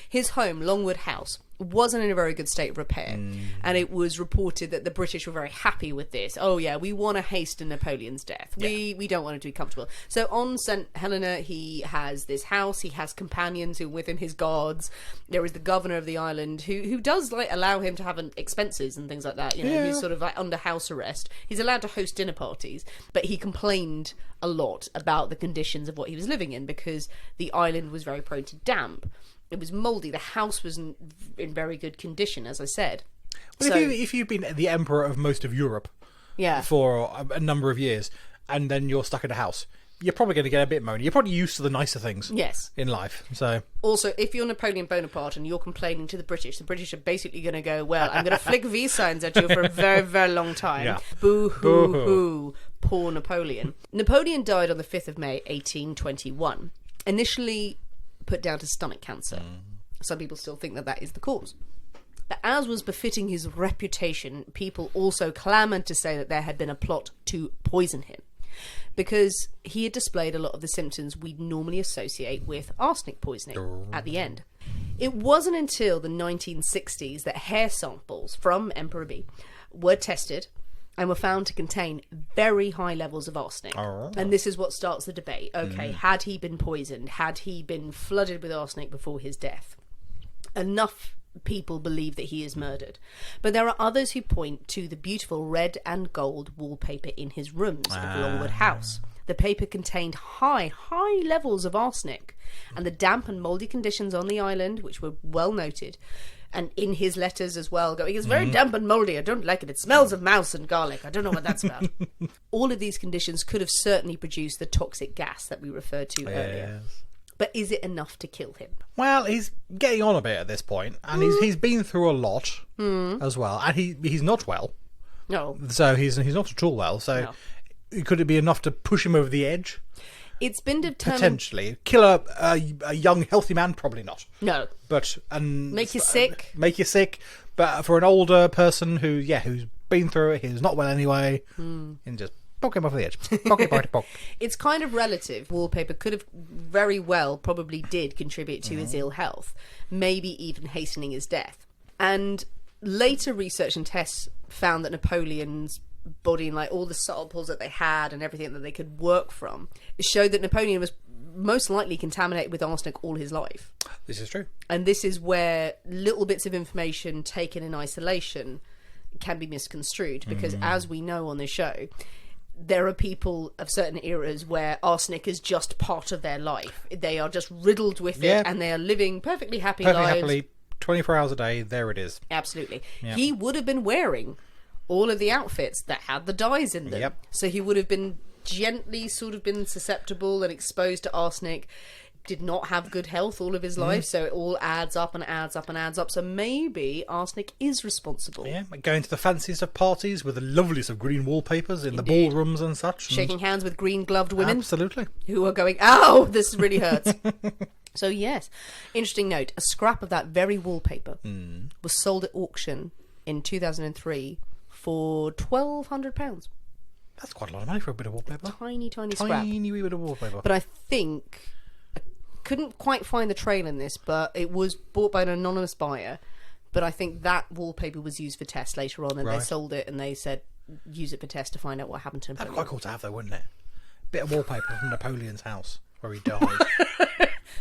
His home, Longwood House, wasn't in a very good state of repair. And it was reported that the British were very happy with this. Oh yeah, we want to hasten Napoleon's death. We don't want him to be comfortable. So on St. Helena, he has this house. He has companions who are with him, his guards. There is the governor of the island who does like allow him to have expenses and things like that. You know, he's sort of like under house arrest. He's allowed to host dinner parties, but he complained a lot about the conditions of what he was living in because the island was very prone to damp. It was mouldy. The house wasn't in very good condition, as I said. Well, So- if you've been the emperor of most of Europe Yeah. for a number of years, and then you're stuck in a house, you're probably going to get a bit moany. You're probably used to the nicer things Yes. in life. So Also, if you're Napoleon Bonaparte and you're complaining to the British are basically going to go, well, I'm going to flick V signs at you for a very, very long time. Yeah. Boo-hoo-hoo. Poor Napoleon. Napoleon died on the 5th of May, 1821. Initially put down to stomach cancer. Some people still think that is the cause. But as was befitting his reputation, people also clamoured to say that there had been a plot to poison him, because he had displayed a lot of the symptoms we'd normally associate with arsenic poisoning at the end. It wasn't until the 1960s that hair samples from Emperor B were tested and were found to contain very high levels of arsenic. And this is what starts the debate. Okay, had he been poisoned? Had he been flooded with arsenic before his death? Enough people believe that he is murdered. But there are others who point to the beautiful red and gold wallpaper in his rooms of Longwood House. The paper contained high levels of arsenic, and the damp and mouldy conditions on the island, which were well noted, and in his letters as well, going, it's very damp and mouldy, I don't like it, it smells of mouse and garlic, I don't know what that's about. All of these conditions could have certainly produced the toxic gas that we referred to earlier. But is it enough to kill him? well, he's getting on a bit at this point, and he's been through a lot as well, and he's not well. No. So he's not at all well. So could it be enough to push him over the edge? It's been determined... Potentially. Kill a young, healthy man? Probably not. No. But Make you sick. Make you sick. But for an older person who's been through it, who's not well anyway, and just poke him off the edge. Poke. It's kind of relative. Wallpaper could have very well, probably did contribute to his ill health, maybe even hastening his death. And later research and tests found that Napoleon's body and like all the samples that they had and everything that they could work from showed that Napoleon was most likely contaminated with arsenic all his life. This is true. And this is where little bits of information taken in isolation can be misconstrued, because as we know on this show, there are people of certain eras where arsenic is just part of their life. They are just riddled with it, and they are living perfectly happy lives. Happily, 24 hours a day, there it is. Absolutely. Yeah. He would have been wearing all of the outfits that had the dyes in them. Yep. So he would have been gently sort of been susceptible and exposed to arsenic. Did not have good health all of his life, so it all adds up and adds up and adds up. So maybe arsenic is responsible. Yeah, going to the fanciest of parties with the loveliest of green wallpapers in the ballrooms and such. Shaking hands with green gloved women. Absolutely. Who are going, ow, this really hurts. So yes, interesting note, a scrap of that very wallpaper was sold at auction in 2003 for £1,200. That's quite a lot of money for a bit of wallpaper. Tiny scrap. Tiny wee bit of wallpaper. But I think... couldn't quite find the trail in this, but it was bought by an anonymous buyer. But I think that wallpaper was used for tests later on, and they sold it and they said use it for tests to find out what happened to him. That'd be quite cool to have, though, wouldn't it? Bit of wallpaper from Napoleon's house where he died.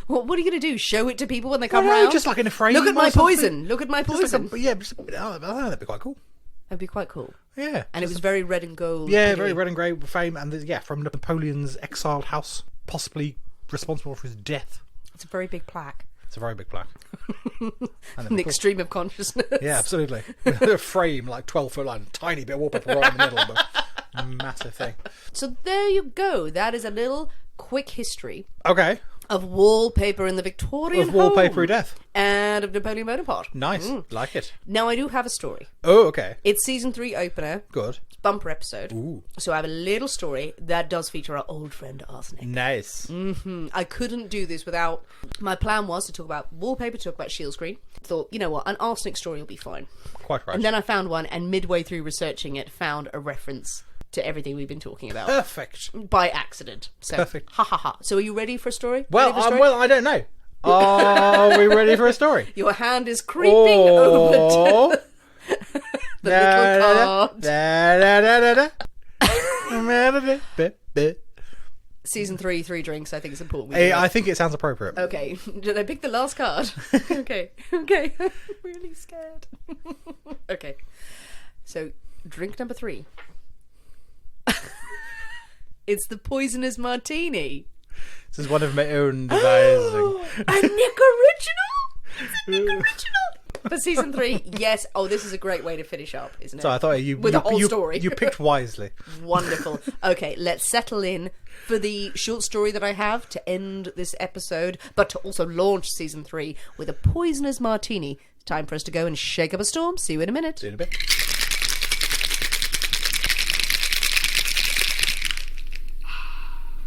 What are you going to do? Show it to people when they come No, round? just like in a frame. Look at my or something. poison. Look at my poison. That'd be quite cool. That'd be quite cool. Yeah. And it was very red and gold. Yeah, very red and grey frame, and from Napoleon's exiled house, possibly responsible for his death. It's a very big plaque. It's a very big plaque. An extreme of consciousness. Yeah, absolutely. A frame, like 12 foot line, tiny bit of wallpaper right in the middle, but massive thing. So there you go. That is a little quick history Okay. of wallpaper in the Victorian Of wallpapery home death. and of Napoleon Bonaparte. Nice. Like it. Now I do have a story. Oh, okay. It's season 3 opener. Good. Bumper episode. Ooh. So I have a little story that does feature our old friend Arsenic. Nice. I couldn't do this without... My plan was to talk about wallpaper, talk about shield screen. Thought, you know what, an Arsenic story will be fine. Quite right. And then I found one, and midway through researching it, found a reference to everything we've been talking about. Perfect. By accident. So, Perfect. Ha ha ha. So are you ready for a story? Well, Ready for a story? I don't know. Are we ready for a story? Your hand is creeping over to the little card. Season 3, 3 drinks. I think it's important. I think it sounds appropriate. Okay. Did I pick the last card? Okay. Okay. I'm really scared. Okay. So, drink number 3. It's the poisonous martini. This is one of my own devising. A Nick original? It's a Nick original. For season 3, yes. Oh, this is a great way to finish up, isn't it? So I thought With a whole story. You picked wisely. Wonderful. Okay, let's settle in for the short story that I have to end this episode, but to also launch season 3 with a poisonous martini. Time for us to go and shake up a storm. See you in a minute. See you in a bit.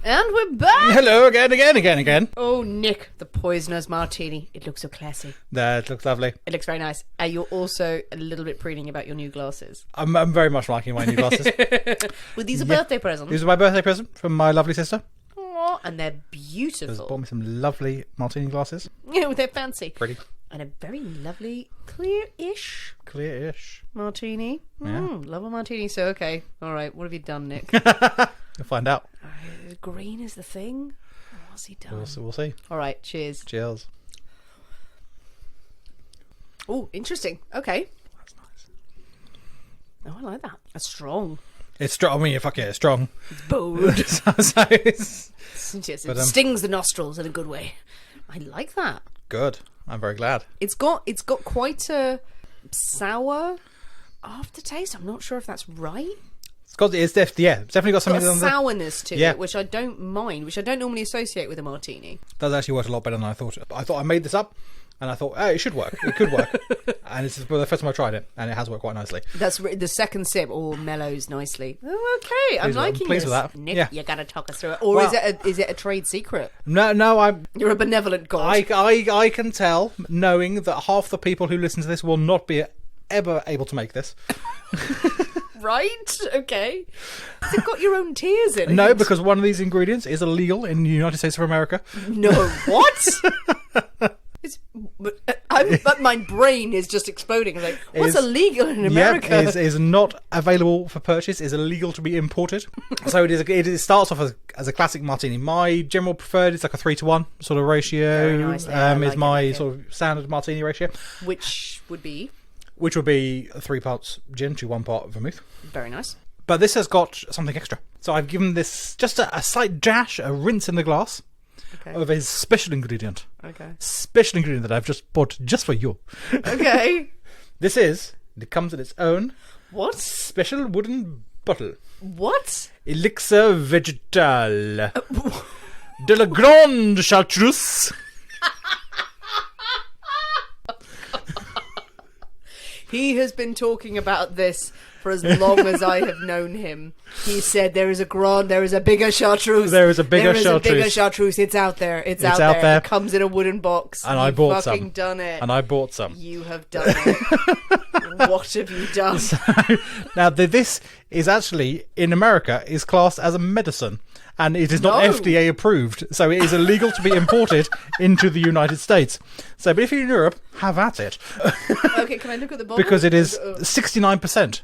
And we're back! Hello again. Oh, Nick, the poisonous martini. It looks so classy. That looks lovely. It looks very nice. Are you also a little bit preening about your new glasses? I'm very much liking my new glasses. Well, these are birthday presents. These are my birthday present from my lovely sister. Aw, and they're She's beautiful. bought me some lovely martini glasses. Yeah, they're fancy. Pretty. And a very lovely, clear-ish Clear-ish. martini. Yeah. Love a martini. So, okay. All right. What have you done, Nick? You'll find out. Green is the thing. What's he done? We'll see. All right. Cheers. Cheers. Oh, interesting. Okay. That's nice. Oh, I like that. That's strong. It's strong. I mean, fuck yeah, it's strong. It's bold. Yes, It stings the nostrils in a good way. I like that. good. I'm very glad. It's got quite a sour aftertaste. I'm not sure if that's right. It's definitely got something Got a on there. sourness to Yeah. it, which I don't mind, which I don't normally associate with a martini. Does actually work a lot better than I thought. I thought I made this up, and I thought, oh, it should work. It could work. And it's the first time I tried it, and it has worked quite nicely. That's the second sip. All mellows nicely. Oh, okay. I'm liking pleased this. with that. Nick, Yeah. you gotta talk us through it. Or Well- is it a trade secret? No, I'm. You're a benevolent god. I can tell, knowing that half the people who listen to this will not be ever able to make this. Right? Okay. Has it got your own tears in it? No, because one of these ingredients is illegal in the United States of America. No, what? But my brain is just exploding. Like, what's illegal in America? Yep, is not available for purchase. Is illegal to be imported. So it starts off as a classic martini. My general preferred is like a 3-to-1 sort of ratio. Very nice. Yeah, I is like my it. sort of standard martini ratio, Which would be which would be 3 parts gin to 1 part vermouth. very nice. But this has got something extra. So I've given this just a slight dash, a rinse in the glass Okay. of a special ingredient. Okay. Special ingredient that I've just bought just for you. Okay. It comes in its own What? special wooden bottle. What? Elixir végétal de la grande chartreuse. He has been talking about this for as long as I have known him. He said there is a bigger chartreuse. There is a bigger There is chartreuse. a bigger chartreuse. It's out there. It's out out there. there. It comes in a wooden box. And I You've bought fucking some. done it. And I bought some. You have done it. What have you done? Now, this is actually, in America, is classed as a medicine. And it is not No. FDA approved. So it is illegal to be imported into the United States. So, but if you're in Europe, have at it. Okay, can I look at the bottle? Because it is 69%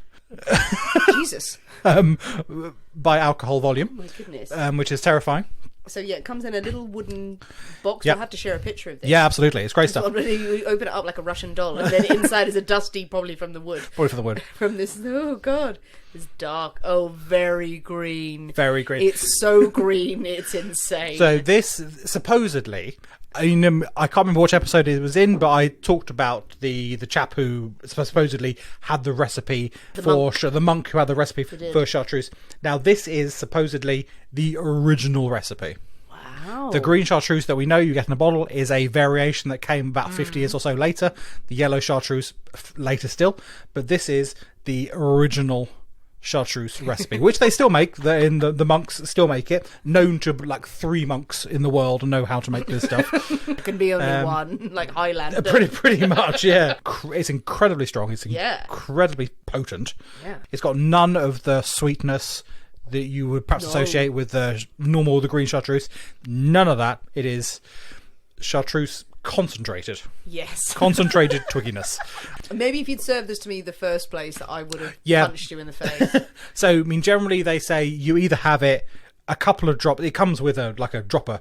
Jesus. by alcohol volume, My goodness. which is terrifying. So yeah, it comes in a little wooden box. Yep. We'll have to share a picture of this. Yeah, absolutely. It's great stuff. Already, you open it up like a Russian doll, and then inside is a dusty, probably from the wood. Probably for the wood. From this, oh god, it's dark. Oh, very green. Very green. It's so green, it's insane. So this, supposedly, I mean, I can't remember which episode it was in, but I talked about the chap who supposedly had the recipe the monk who had the recipe for chartreuse. Now, this is supposedly the original recipe. Wow. The green chartreuse that we know you get in a bottle is a variation that came about 50 years or so later. The yellow chartreuse later still, but this is the original chartreuse recipe, which they still make. The monks still make it. Known to like 3 monks in the world know how to make this stuff. It can be only one, like Highlander. Pretty much, yeah. It's incredibly strong. It's incredibly potent. Yeah. It's got none of the sweetness that you would perhaps associate with the green chartreuse. None of that. It is chartreuse concentrated. Yes. Concentrated twigginess. Maybe if you'd served this to me the first place, that I would have punched you in the face. So, I mean, generally they say you either have it a couple of drops. It comes with a dropper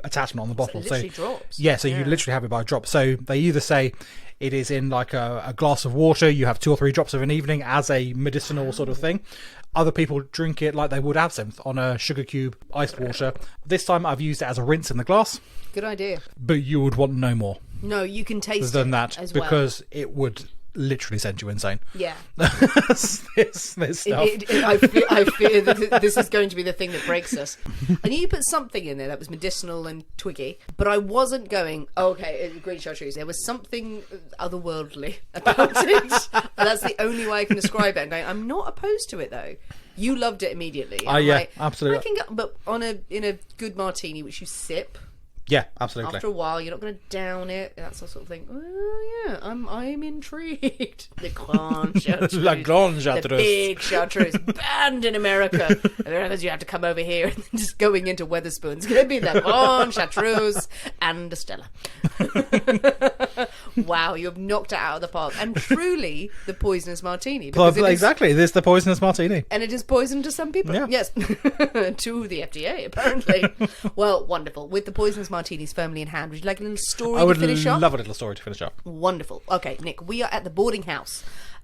attachment on the bottle. So it literally drops. Yeah, so you literally have it by drop. So they either say it is in like a glass of water. You have 2 or 3 drops of an evening as a medicinal sort of thing. Other people drink it like they would absinthe on a sugar cube, iced water. This time I've used it as a rinse in the glass. Good idea. But you would want no more. No, you can taste than it that as because it would literally send you insane. Yeah. this stuff. I fear that this is going to be the thing that breaks us. I knew you put something in there that was medicinal and twiggy, but I wasn't going, green chartreuse. There was something otherworldly about it. And that's the only way I can describe it. I'm not opposed to it, though. You loved it immediately. Yeah, absolutely. I can go, but in a good martini, which you sip. Yeah, absolutely. After a while, you're not going to down it. That's the sort of thing. Oh, yeah, I'm intrigued. The Grand Chartreuse. La Grande Chartreuse. The big Chartreuse. Banned in America. And then you have to come over here and just going into Wetherspoons. It's going to be the Grand Chartreuse and a Stella. Wow, you have knocked it out of the park. And truly, the poisonous martini. Exactly, this is the poisonous martini. And it is poison to some people. Yeah. Yes. To the FDA, apparently. Well, wonderful. With the poisonous martinis firmly in hand, would you like a little story to finish off? I would love a little story to finish up. Wonderful. Okay, Nick, we are at the boarding house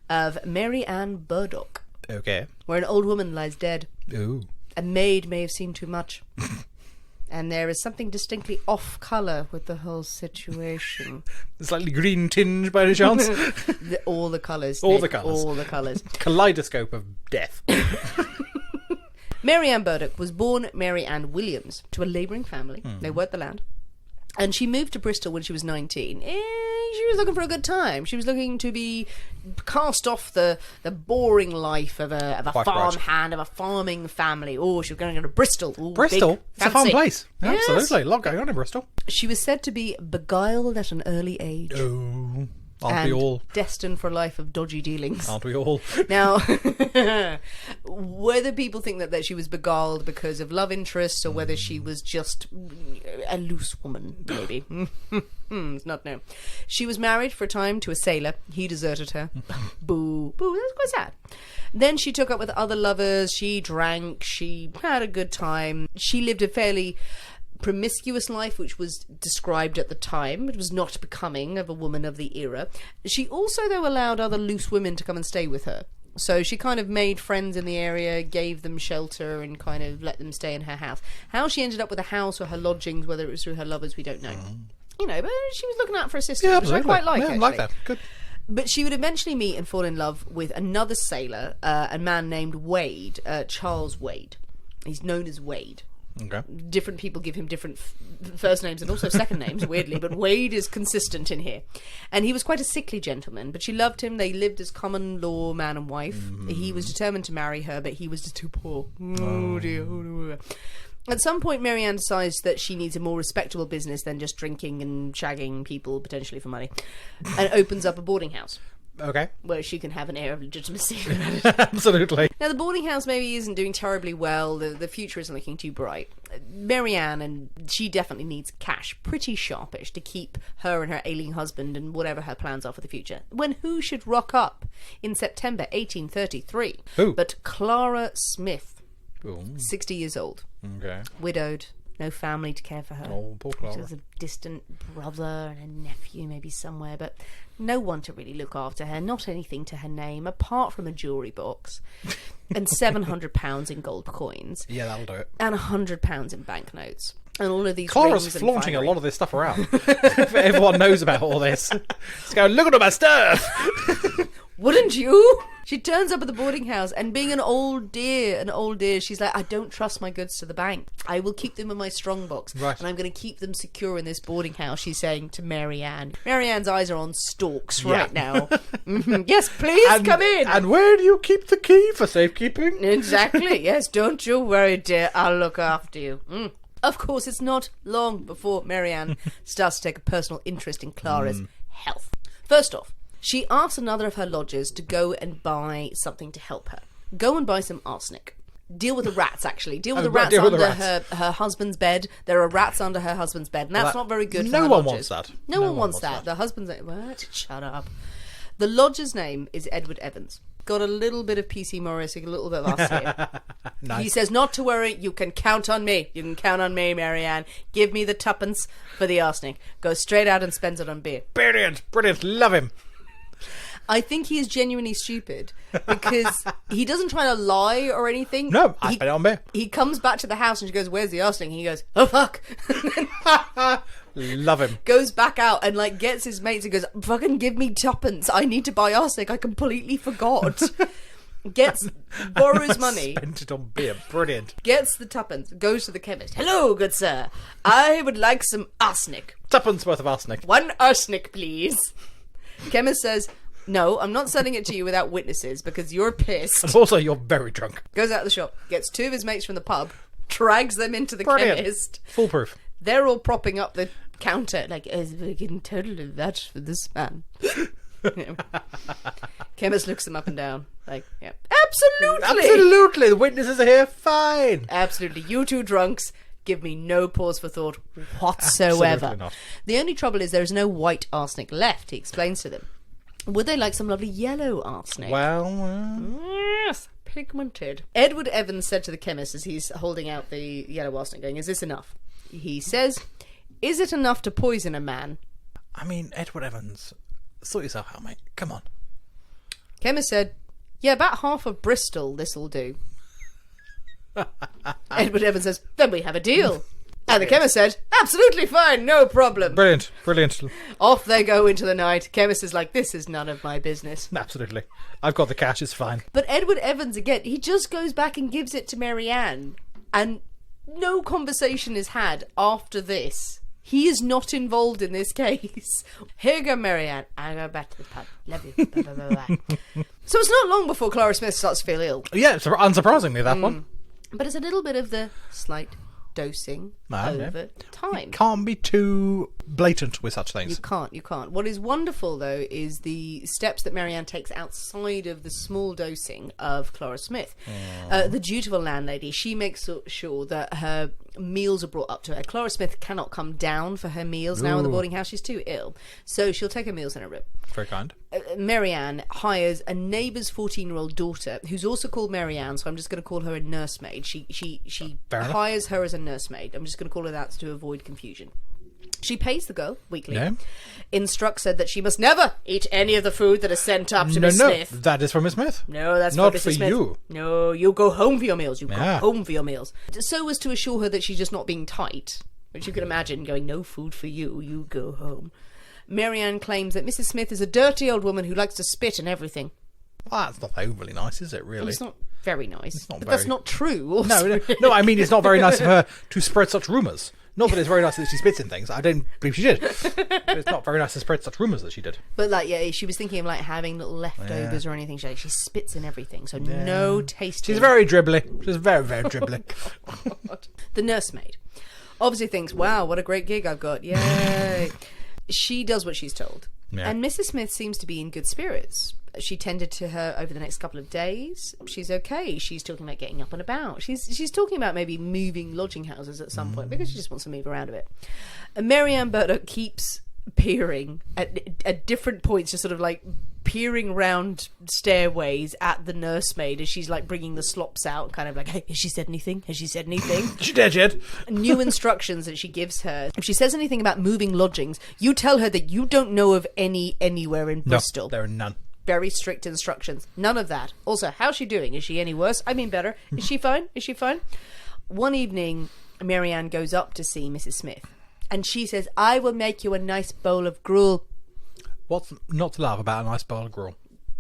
of Mary Ann Burdock. Okay. Where an old woman lies dead. Ooh. A maid may have seemed too much. And there is something distinctly off colour with the whole situation. Slightly green tinge by any chance? All the colours. All Nick, the colours. All the colours. Kaleidoscope of death. Mary Ann Burdock was born Mary Ann Williams to a labouring family. They worked the land. And she moved to Bristol when she was 19. She was looking for a good time. She was looking to be cast off the boring life of a farmhand, of a farming family. Oh, she was going to go to Bristol. Ooh, Bristol? Big, it's a fun place. Yes. Absolutely. A lot going on in Bristol. She was said to be beguiled at an early age. Oh, aren't and we all? Destined for a life of dodgy dealings. Aren't we all? Now, whether people think that she was beguiled because of love interests or whether she was just a loose woman, maybe. It's not known. She was married for a time to a sailor. He deserted her. Boo. Boo, that's quite sad. Then she took up with other lovers. She drank. She had a good time. She lived a fairly promiscuous life, which was described at the time. It was not becoming of a woman of the era. She also, though, allowed other loose women to come and stay with her. So she kind of made friends in the area, gave them shelter, and kind of let them stay in her house. How she ended up with a house or her lodgings, whether it was through her lovers, we don't know. You know, but she was looking out for a sister, which I quite like, actually. I like that. Good. But she would eventually meet and fall in love with another sailor, a man named Wade, Charles Wade. He's known as Wade. Okay. Different people give him different first names and also second names, weirdly, but Wade is consistent in here. And he was quite a sickly gentleman, but she loved him. They lived as common law man and wife. He was determined to marry her, but he was just too poor. Oh dear. At some point, Mary Ann decides that she needs a more respectable business than just drinking and shagging people, potentially for money, and opens up a boarding house. Okay. Where she can have an air of legitimacy. Absolutely. Now, the boarding house maybe isn't doing terribly well. The future isn't looking too bright. Mary Ann, and she definitely needs cash, pretty sharpish, to keep her and her ailing husband and whatever her plans are for the future. When who should rock up in September 1833? Who? But Clara Smith, Ooh. 60 years old. Okay. Widowed. No family to care for her. Oh, poor Clara. She has a distant brother and a nephew maybe somewhere, but no one to really look after her, not anything to her name, apart from a jewellery box and £700 in gold coins. Yeah, that'll do it. And £100 in banknotes. And all of these Clara's rings and flaunting a finery. lot of this stuff around. Everyone knows about all this. She's going, look at all my stuff! Wouldn't you? She turns up at the boarding house, and being an old dear, she's like, I don't trust my goods to the bank. I will keep them in my strongbox, Right. and I'm going to keep them secure in this boarding house, she's saying to Mary Ann. Mary Ann's eyes are on stalks right now. Mhm. Yes, please, come in. And where do you keep the key for safekeeping? Exactly, yes, don't you worry, dear, I'll look after you. Of course, it's not long before Mary Ann starts to take a personal interest in Clara's health. First off, she asks another of her lodgers to go and buy something to help her. Go and buy some arsenic. Deal with the rats, actually. Deal with the rats deal with under the rats. her husband's bed. There are rats under her husband's bed, and that's not very good for no her one lodgers. wants that. No one wants that. The husband's... What? Shut up. The lodger's name is Edward Evans. Got a little bit of PC Morris, a little bit of us here. Nice. He says, not to worry, you can count on me. You can count on me, Mary Ann. Give me the tuppence for the arsenic. Goes straight out and spends it on beer. Brilliant, love him. I think he is genuinely stupid because he doesn't try to lie or anything. No, I spent it on beer. He comes back to the house and she goes, where's the arsenic? And he goes, oh fuck. Love him. Goes back out and like gets his mates and goes, fucking give me tuppence. I need to buy arsenic. I completely forgot. Borrows money. Spent it on beer. Brilliant. Gets the tuppence. Goes to the chemist. Hello, good sir. I would like some arsenic. Tuppence worth of arsenic. 1 arsenic, please. Chemist says, no, I'm not selling it to you without witnesses because you're pissed. And also, you're very drunk. Goes out of the shop, gets 2 of his mates from the pub, drags them into the Brilliant. chemist. Foolproof. They're all propping up the counter like, we can totally vouch for this man. Chemist looks them up and down like, yeah, absolutely. Absolutely. The witnesses are here. Fine. Absolutely. You two drunks give me no pause for thought whatsoever. Absolutely not. The only trouble is there is no white arsenic left, he explains to them. Would they like some lovely yellow arsenic? Well, Yes, pigmented. Edward Evans said to the chemist as he's holding out the yellow arsenic going, is this enough? He says, is it enough to poison a man? I mean, Edward Evans, sort yourself out, mate. Come on. Chemist said, yeah, about half of Bristol this'll do. Edward Evans says, then we have a deal. And the chemist said, absolutely fine, no problem. Brilliant. Brilliant. Off they go into the night. Chemist is like, this is none of my business. Absolutely. I've got the cash. It's fine. But Edward Evans, again, he just goes back and gives it to Mary Ann. And no conversation is had after this. He is not involved in this case. Here you go, Mary Ann. I go back to the pub. Love you. Blah, blah, blah, blah. So it's not long before Clara Smith starts to feel ill. Yeah, unsurprisingly, that one. But it's a little bit of the slight dosing over time. Can't be too blatant with such things. You can't. What is wonderful, though, is the steps that Mary Ann takes outside of the small dosing of Clara Smith. The dutiful landlady, she makes sure that her meals are brought up to her. Clara Smith cannot come down for her meals now in the boarding house. She's too ill. So she'll take her meals in her room. Very kind. Mary Ann hires a neighbour's 14-year-old daughter, who's also called Mary Ann, so I'm just going to call her a nursemaid. She hires her as a nursemaid. I'm just going to call her that to avoid confusion. She pays the girl weekly, instructs her that she must never eat any of the food that is sent up to Miss Smith. No, that is for Miss Smith. No, that's not for Mrs. for Smith. you. No, you go home for your meals. You go home for your meals. So as to assure her that she's just not being tight, which you can imagine going, no food for you, you go home. Mary Ann claims that Mrs. Smith is a dirty old woman who likes to spit and everything. Well, that's not overly nice, is it, really? Well, it's not very nice. Not but very... that's not true. Also. No, I mean, it's not very nice of her to spread such rumours. Not that it's very nice that she spits in things. I don't believe she did. But it's not very nice to spread such rumours that she did. But, like, yeah, she was thinking of, like, having little leftovers or anything. She spits in everything, so no tasting. She's very dribbly. She's very, very dribbly. The nursemaid obviously thinks, wow, what a great gig I've got. Yay. She does what she's told. Yeah. And Mrs. Smith seems to be in good spirits. She tended to her over the next couple of days. She's okay. She's talking about getting up and about. She's talking about maybe moving lodging houses at some point because she just wants to move around a bit. And Mary Ann Burdock keeps peering at different points, just sort of like peering round stairways at the nursemaid as she's like bringing the slops out, kind of like, hey, has she said anything? Has she said anything? She did, yet. New instructions that she gives her. If she says anything about moving lodgings, you tell her that you don't know of anywhere in Bristol. No, there are none. Very strict instructions. None of that. Also, how's she doing? Is she any worse? I mean, better. Is she fine? Is she fine? One evening, Mary Ann goes up to see Mrs. Smith, and she says, "I will make you a nice bowl of gruel." What's not to love about a nice bowl of gruel?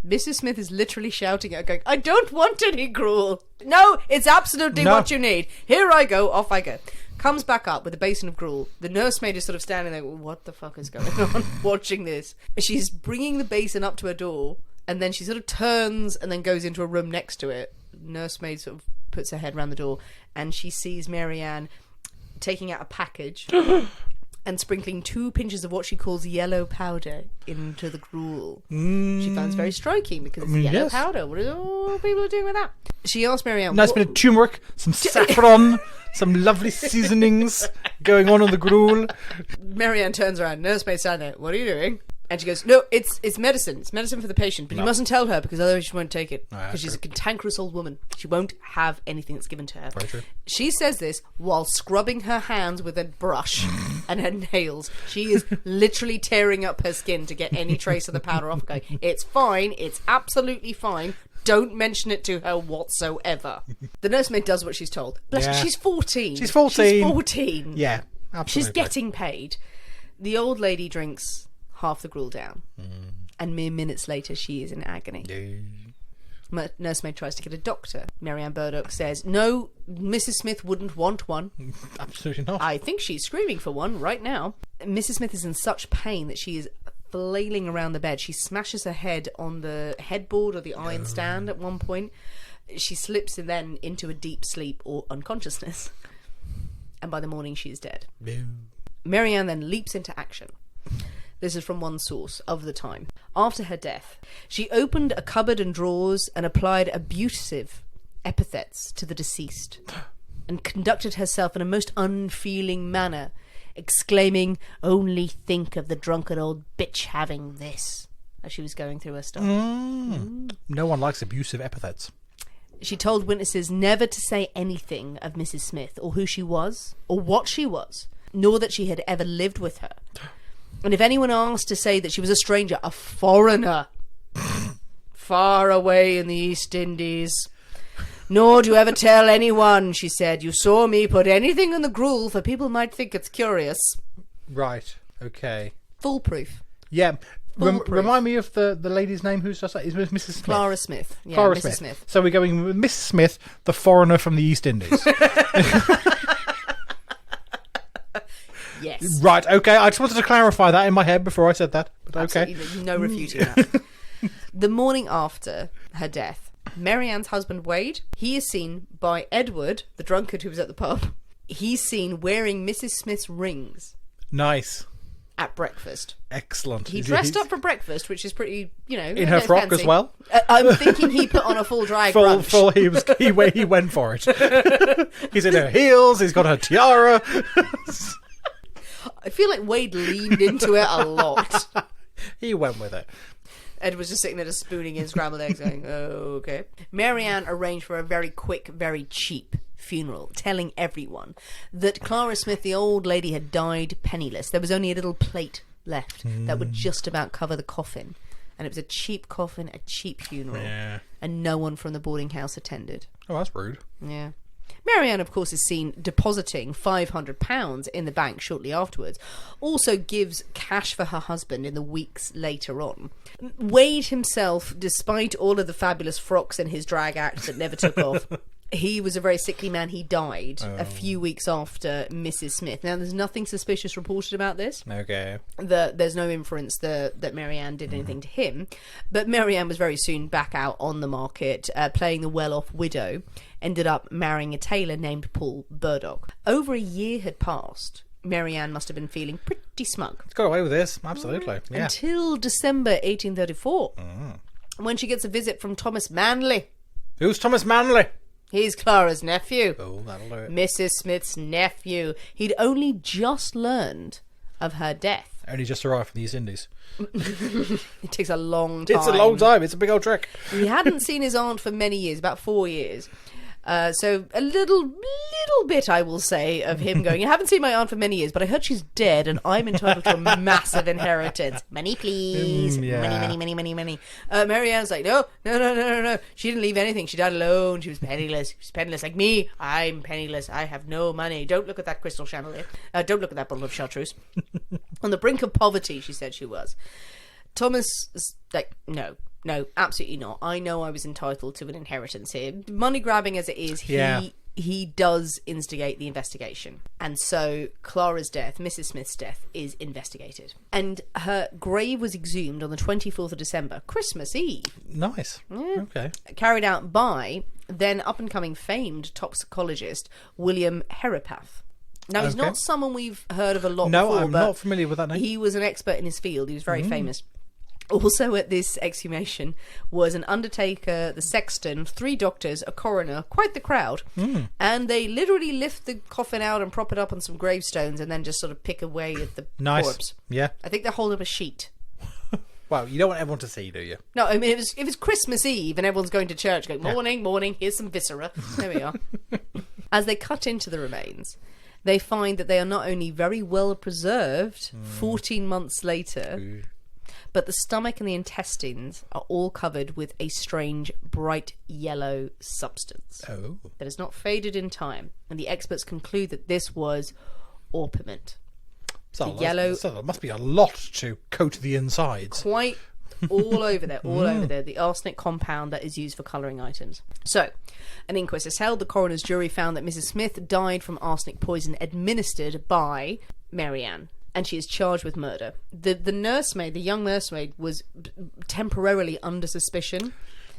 Mrs. Smith is literally shouting at her, going, "I don't want any gruel. No, it's absolutely what you need. Here I go, off I go." Comes back up with a basin of gruel. The nursemaid is sort of standing there, what the fuck is going on, watching this. She's bringing the basin up to her door, and then she sort of turns and then goes into a room next to it. Nursemaid sort of puts her head around the door, and she sees Mary Ann taking out a package and sprinkling 2 pinches of what she calls yellow powder into the gruel. She finds very striking because it's yellow powder. What are all people doing with that? She asked Mary Ann... Nice bit of turmeric, some saffron, some lovely seasonings going on the gruel. Mary Ann turns around. Nursemaid's standing there. "What are you doing?" And she goes, "No, it's medicine. It's medicine for the patient. But you mustn't tell her because otherwise she won't take it. Because she's a cantankerous old woman. She won't have anything that's given to her." Very true. She says this while scrubbing her hands with a brush and her nails. She is literally tearing up her skin to get any trace of the powder off. Going, "It's fine. It's absolutely fine. Don't mention it to her whatsoever." The nursemaid does what she's told. Bless her, she's 14. She's 14. She's 14. Yeah, absolutely. She's getting paid. The old lady drinks half the gruel down, and mere minutes later she is in agony. Nursemaid tries to get a doctor. Mary Ann Burdock says, "No, Mrs. Smith wouldn't want one." Absolutely not. I think she's screaming for one right now. Mrs. Smith is in such pain that she is flailing around the bed. She smashes her head on the headboard or the iron stand at one point. She slips then into a deep sleep or unconsciousness, and by the morning she is dead. Mary Ann then leaps into action. This is from one source of the time. After her death, she opened a cupboard and drawers and applied abusive epithets to the deceased, and conducted herself in a most unfeeling manner, exclaiming, "Only think of the drunken old bitch having this," as she was going through her stuff. No one likes abusive epithets. She told witnesses never to say anything of Mrs. Smith, or who she was, or what she was, nor that she had ever lived with her. And if anyone asked, to say that she was a stranger, a foreigner, far away in the East Indies. "Nor do you ever tell anyone," she said, "you saw me put anything in the gruel, for people might think it's curious." Right, okay. Foolproof. Yeah. Foolproof. Remind me of the lady's name who's just is Mrs. Smith. Clara Smith. Yeah, Clara Mrs. Smith. So we're going with Mrs. Smith, the foreigner from the East Indies. Yes. Right, okay. I just wanted to clarify that in my head before I said that. But okay. Absolutely no refuting that. The morning after her death, Mary Ann's husband Wade, he is seen by Edward, the drunkard who was at the pub. He's seen wearing Mrs. Smith's rings Nice. at breakfast. Excellent. He dressed up for breakfast, which is pretty, in her frock fancy. as well. I'm thinking he put on a full drag brunch. He went for it. He's in her heels. He's got her tiara. I feel like Wade leaned into it a lot. He went with it. Ed was just sitting there just spooning in scrambled eggs going, "Oh, okay." Mary Ann arranged for a very quick, very cheap funeral, telling everyone that Clara Smith, the old lady, had died penniless. There was only a little plate left that would just about cover the coffin. And it was a cheap coffin, a cheap funeral. Yeah. And no one from the boarding house attended. Oh, that's rude. Yeah. Mary Ann, of course, is seen depositing £500 in the bank shortly afterwards. Also gives cash for her husband in the weeks later on. Wade himself, despite all of the fabulous frocks in his drag act that never took off, he was a very sickly man. He died a few weeks after Mrs. Smith. Now, there's nothing suspicious reported about this. Okay. There's no inference that Mary Ann did anything to him. But Mary Ann was very soon back out on the market, playing the well-off widow. Ended up marrying a tailor named Paul Burdock. Over a year had passed. Mary Ann must have been feeling pretty smug. It's got away with this, absolutely. Yeah. Until December 1834, when she gets a visit from Thomas Manley. Who's Thomas Manley? He's Clara's nephew. Oh, that'll do it. Mrs. Smith's nephew. He'd only just learned of her death. Only just arrived from the East Indies. It takes a long time. It's a long time. It's a big old trick. He hadn't seen his aunt for many years, about 4 years. So a little bit, I will say, of him going, I haven't seen my aunt for many years, but I heard she's dead and I'm entitled to a massive inheritance. Money, please. Money. Mary Ann's like, no. She didn't leave anything. She died alone. She was penniless. She was penniless like me. I'm penniless. I have no money. Don't look at that crystal chandelier. Don't look at that bottle of chartreuse. On the brink of poverty, she said she was. Thomas is like, no, absolutely not. I know I was entitled to an inheritance here. Money grabbing as it is, he does instigate the investigation. And so Clara's death, Mrs. Smith's death, is investigated. And her grave was exhumed on the 24th of December, Christmas Eve. Nice. Yeah. Okay. Carried out by then up-and-coming famed toxicologist William Herapath. Now, he's not someone we've heard of a lot before. No, I'm not familiar with that name. He was an expert in his field. He was very famous. Also at this exhumation was an undertaker, the sexton, 3 doctors, a coroner, quite the crowd. And they literally lift the coffin out and prop it up on some gravestones and then just sort of pick away at the corpse. Yeah. I think they're holding up a sheet. Well, you don't want everyone to see, do you? No, I mean, it was Christmas Eve and everyone's going to church going, morning, here's some viscera. There we are. As they cut into the remains, they find that they are not only very well preserved 14 months later, but the stomach and the intestines are all covered with a strange bright yellow substance that has not faded in time. And the experts conclude that this was orpiment. So there must be a lot to coat the insides. Quite all over there, over there. The arsenic compound that is used for colouring items. So, an inquest is held. The coroner's jury found that Mrs. Smith died from arsenic poison administered by Mary Ann, and she is charged with murder. The nursemaid, the young nursemaid, was temporarily under suspicion.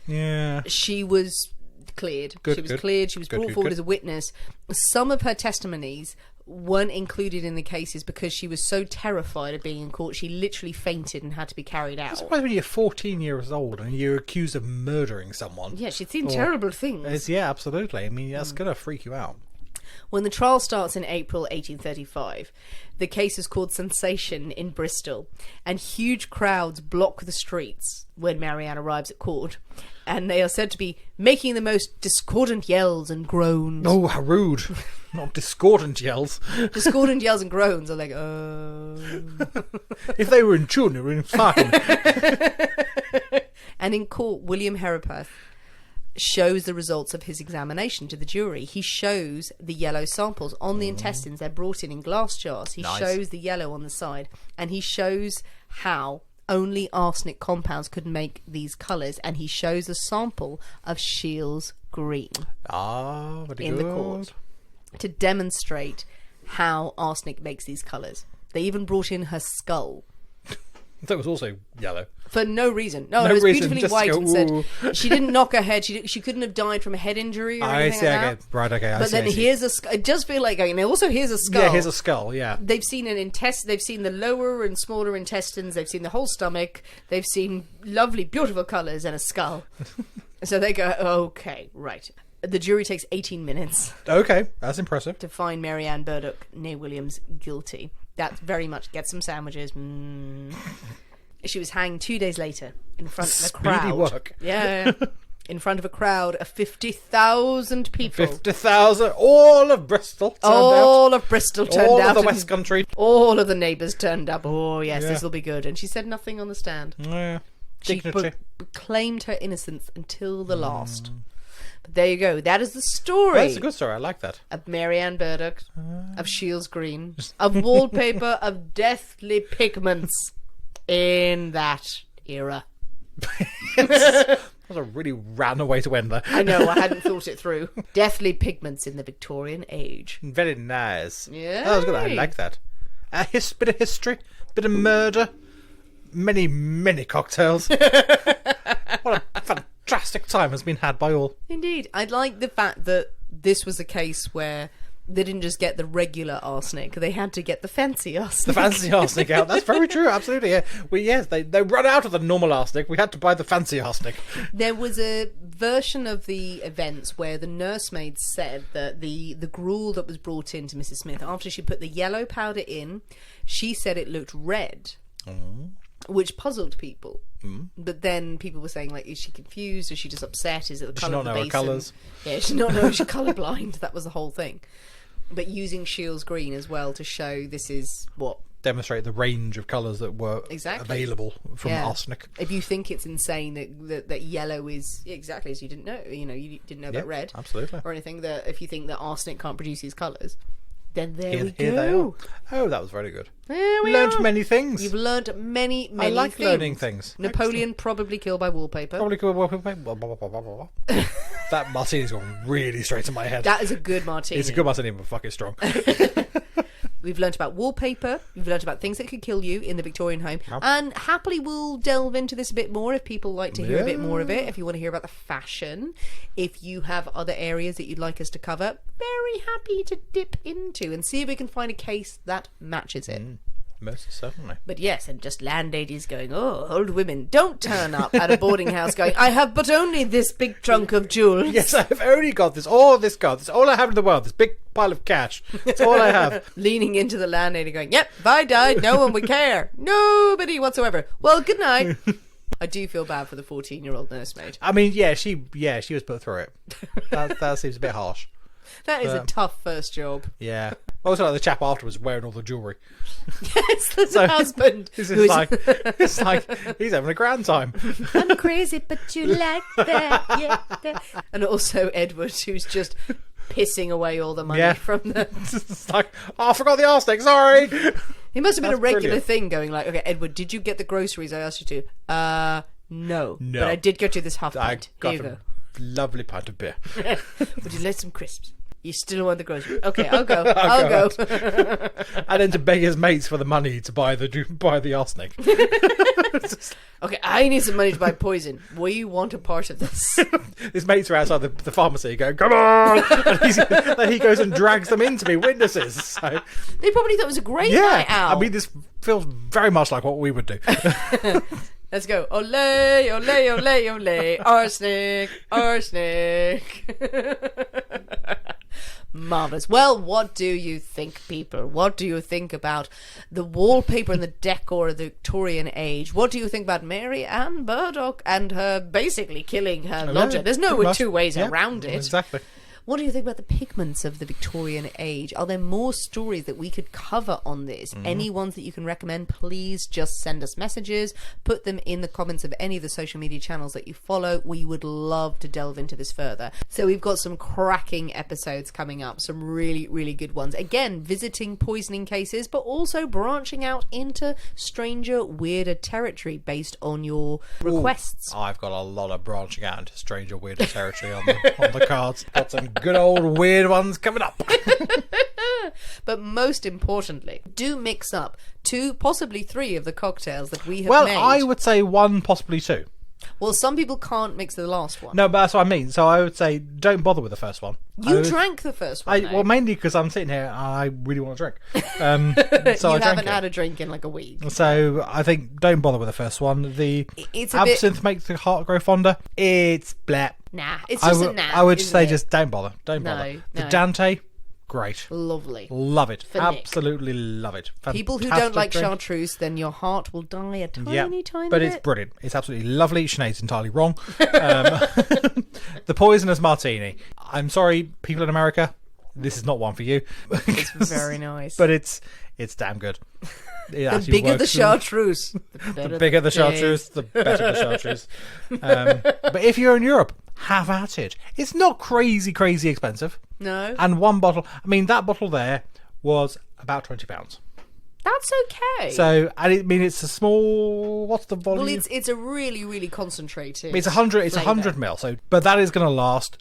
Yeah. She was cleared. She was cleared. She was brought forward as a witness. Some of her testimonies weren't included in the cases because she was so terrified of being in court, she literally fainted and had to be carried out. I suppose when you're 14 years old and you're accused of murdering someone. Yeah, she'd seen terrible things. Yeah, absolutely. I mean, that's going to freak you out. When the trial starts in April 1835, the case is called Sensation in Bristol, and huge crowds block the streets when Mary Ann arrives at court, and they are said to be making the most discordant yells and groans. Oh, how rude. Not discordant yells. Discordant yells and groans are like, oh. If they were in tune, it would have been fine. And in court, William Herapath shows the results of his examination to the jury. He shows the yellow samples on the intestines. They're brought in glass jars. He shows the yellow on the side, and he shows how only arsenic compounds could make these colours, and he shows a sample of Shields green in the court to demonstrate how arsenic makes these colours. They even brought in her skull. That was also yellow. For no reason. No, it was beautifully white and said she didn't knock her head. She couldn't have died from a head injury or anything like that. Right, okay. But then here's a skull. It does feel like, and also here's a skull. Yeah, here's a skull, yeah. They've seen they've seen the lower and smaller intestines. They've seen the whole stomach. They've seen lovely, beautiful colours and a skull. So they go, okay, right. The jury takes 18 minutes. Okay, that's impressive. To find Mary Ann Burdock, née Williams, guilty. That very much get some sandwiches. She was hanged 2 days later in front of a crowd. Speedy work. Yeah. In front of a crowd of 50,000 people. 50,000, all of Bristol turned out. All of Bristol turned out. All of the West Country. All of the neighbours turned up. Oh, yes, this will be good. And she said nothing on the stand. Yeah. Dignity. She claimed her innocence until the last. But there you go. That is the story. That's a good story. I like that. Of Mary Ann Burdock, of Shields Green, of Wallpaper, of deathly pigments in that era. That was a really random way to end there. I know, I hadn't thought it through. Deathly pigments in the Victorian age. Very nice. Yeah. That was good. I like that. Bit of history, bit of murder, many cocktails. What a fantastic time has been had by all. Indeed. I like the fact that this was a case where they didn't just get the regular arsenic, they had to get the fancy arsenic. The fancy arsenic out. That's very true, absolutely. Yeah. They run out of the normal arsenic. We had to buy the fancy arsenic. There was a version of the events where the nursemaid said that the gruel that was brought in to Mrs. Smith, after she put the yellow powder in, she said it looked red. which puzzled people. But then people were saying, like, is she confused? Is she just upset? Is it the Does she colour not of the know her basin? colours? Yeah, she not know she's colourblind. That was the whole thing. But using Shields green as well to show this is what... Demonstrate the range of colours that were available from arsenic. If you think it's insane that yellow is... Exactly, as you didn't know. You didn't know about red. Absolutely. Or anything. That if you think that arsenic can't produce these colours, then here we Here go. they are. Oh, that was very good. There we Learned are. many things. You've learned many I like things. learning things. Napoleon probably killed by wallpaper. Probably could That martini's gone really straight to my head. That is a good martini. It's a good martini, but fucking strong. We've learnt about wallpaper. We've learnt about things that could kill you in the Victorian home. And happily we'll delve into this a bit more if people like to hear a bit more of it. If you want to hear about the fashion. If you have other areas that you'd like us to cover. Very happy to dip into and see if we can find a case that matches it. Most certainly. But yes, and just landladies going, oh, old women, don't turn up at a boarding house going, I have but only this big trunk of jewels. Yes, I've only got this, all this God. That's all I have in the world. This big pile of cash. That's all I have. Leaning into the landlady going, yep, if I died, no one would care. Nobody whatsoever. Well, good night. I do feel bad for the 14-year-old nursemaid. I mean, she was put through it. That seems a bit harsh. That is a tough first job. Yeah. Also, like the chap afterwards wearing all the jewellery. Yes, there's a husband. It's like he's having a grand time. I'm crazy, but you like that, yeah. And also Edward, who's just pissing away all the money from the... It's like, oh, I forgot the arsenic, sorry. It must have been That's a regular brilliant. thing going like, okay, Edward, did you get the groceries I asked you to? No. But I did get you this half I pint. got Here you a go. lovely pint of beer. Would you like some crisps? You still want the groceries? Okay, I'll go. I'll go. And then to beg his mates for the money to buy the arsenic. Okay, I need some money to buy poison. We want a part of this. His mates are outside the pharmacy going, come on! And then he goes and drags them in to be witnesses. So, They probably thought it was a great night out. I mean, this feels very much like what we would do. Let's go. Olé, olé, olé, olé. Arsenic, arsenic. Marvellous. Well, what do you think, people? What do you think about the wallpaper and the decor of the Victorian age? What do you think about Mary Ann Burdock and her basically killing her lodger? There's no two ways around it. Exactly. What do you think about the pigments of the Victorian age? Are there more stories that we could cover on this? Any ones that you can recommend, please just send us messages. Put them in the comments of any of the social media channels that you follow. We would love to delve into this further. So we've got some cracking episodes coming up, some really, really good ones. Again, visiting poisoning cases, but also branching out into stranger, weirder territory based on your requests. I've got a lot of branching out into stranger, weirder territory on the cards. Got some good old weird ones coming up. But most importantly, do mix up 2, possibly 3 of the cocktails that we have made. Well, I would say 1, possibly 2. Well, some people can't mix the last one. No, but that's what I mean. So I would say don't bother with the first one. You drank the first one, though. Well, mainly because I'm sitting here and I really want to drink. So you I drank haven't it. had a drink in like a week. So I think don't bother with the first one. The It's a absinthe makes the heart grow fonder. It's bleh. Nah, it's just a nah. I would isn't say it? just don't bother. Don't bother. The no. Dante, great. Lovely. Love it. For Nick. Absolutely love it. People who Fantastic don't like drink. chartreuse, then your heart will die a tiny But bit. it's brilliant. It's absolutely lovely. Sinead's entirely wrong. The poisonous martini. I'm sorry, people in America. This is not one for you. It's very nice. But it's damn good. The bigger the chartreuse, the bigger the chartreuse, the better the chartreuse. But if you're in Europe, have at it. It's not crazy expensive. No. And one bottle, I mean, that bottle there was about £20. That's okay. So, it's a small, what's the volume? Well, it's a really, really concentrated. It's 100 flavour. ml. So, but that is going to last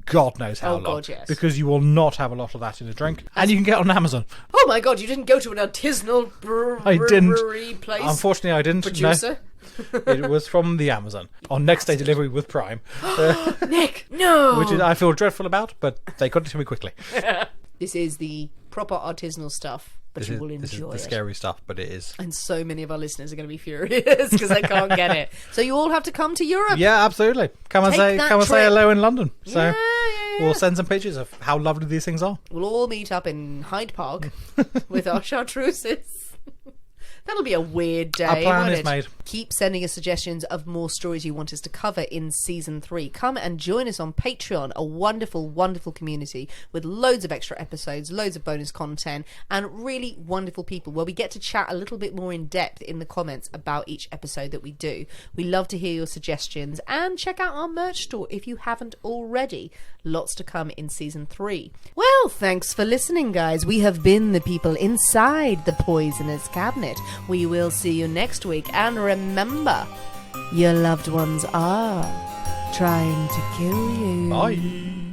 God knows how long. God, yes. Because you will not have a lot of that in a drink. And you can get it on Amazon. Oh my God, you didn't go to an artisanal I didn't. brewery place? Unfortunately, I didn't. Producer? No. It was from the Amazon on next day delivery with Prime. Nick, no! Which is, I feel dreadful about, but they got it to me quickly. This is the proper artisanal stuff, but you will This is enjoy the it. scary stuff, but it is. And so many of our listeners are going to be furious because they can't get it. So you all have to come to Europe. Yeah, absolutely. Come and Take that say trip. hello in London. So Yeah. we'll send some pictures of how lovely these things are. We'll all meet up in Hyde Park with our chartreuses. That'll be a weird day. Our plan won't is it? made. Keep sending us suggestions of more stories you want us to cover in season 3. Come and join us on Patreon, a wonderful, wonderful community with loads of extra episodes, loads of bonus content, and really wonderful people where we get to chat a little bit more in depth in the comments about each episode that we do. We love to hear your suggestions, and check out our merch store if you haven't already. Lots to come in season 3. Well, thanks for listening, guys. We have been the people inside the Poisoner's Cabinet. We will see you next week, and remember, your loved ones are trying to kill you. Bye.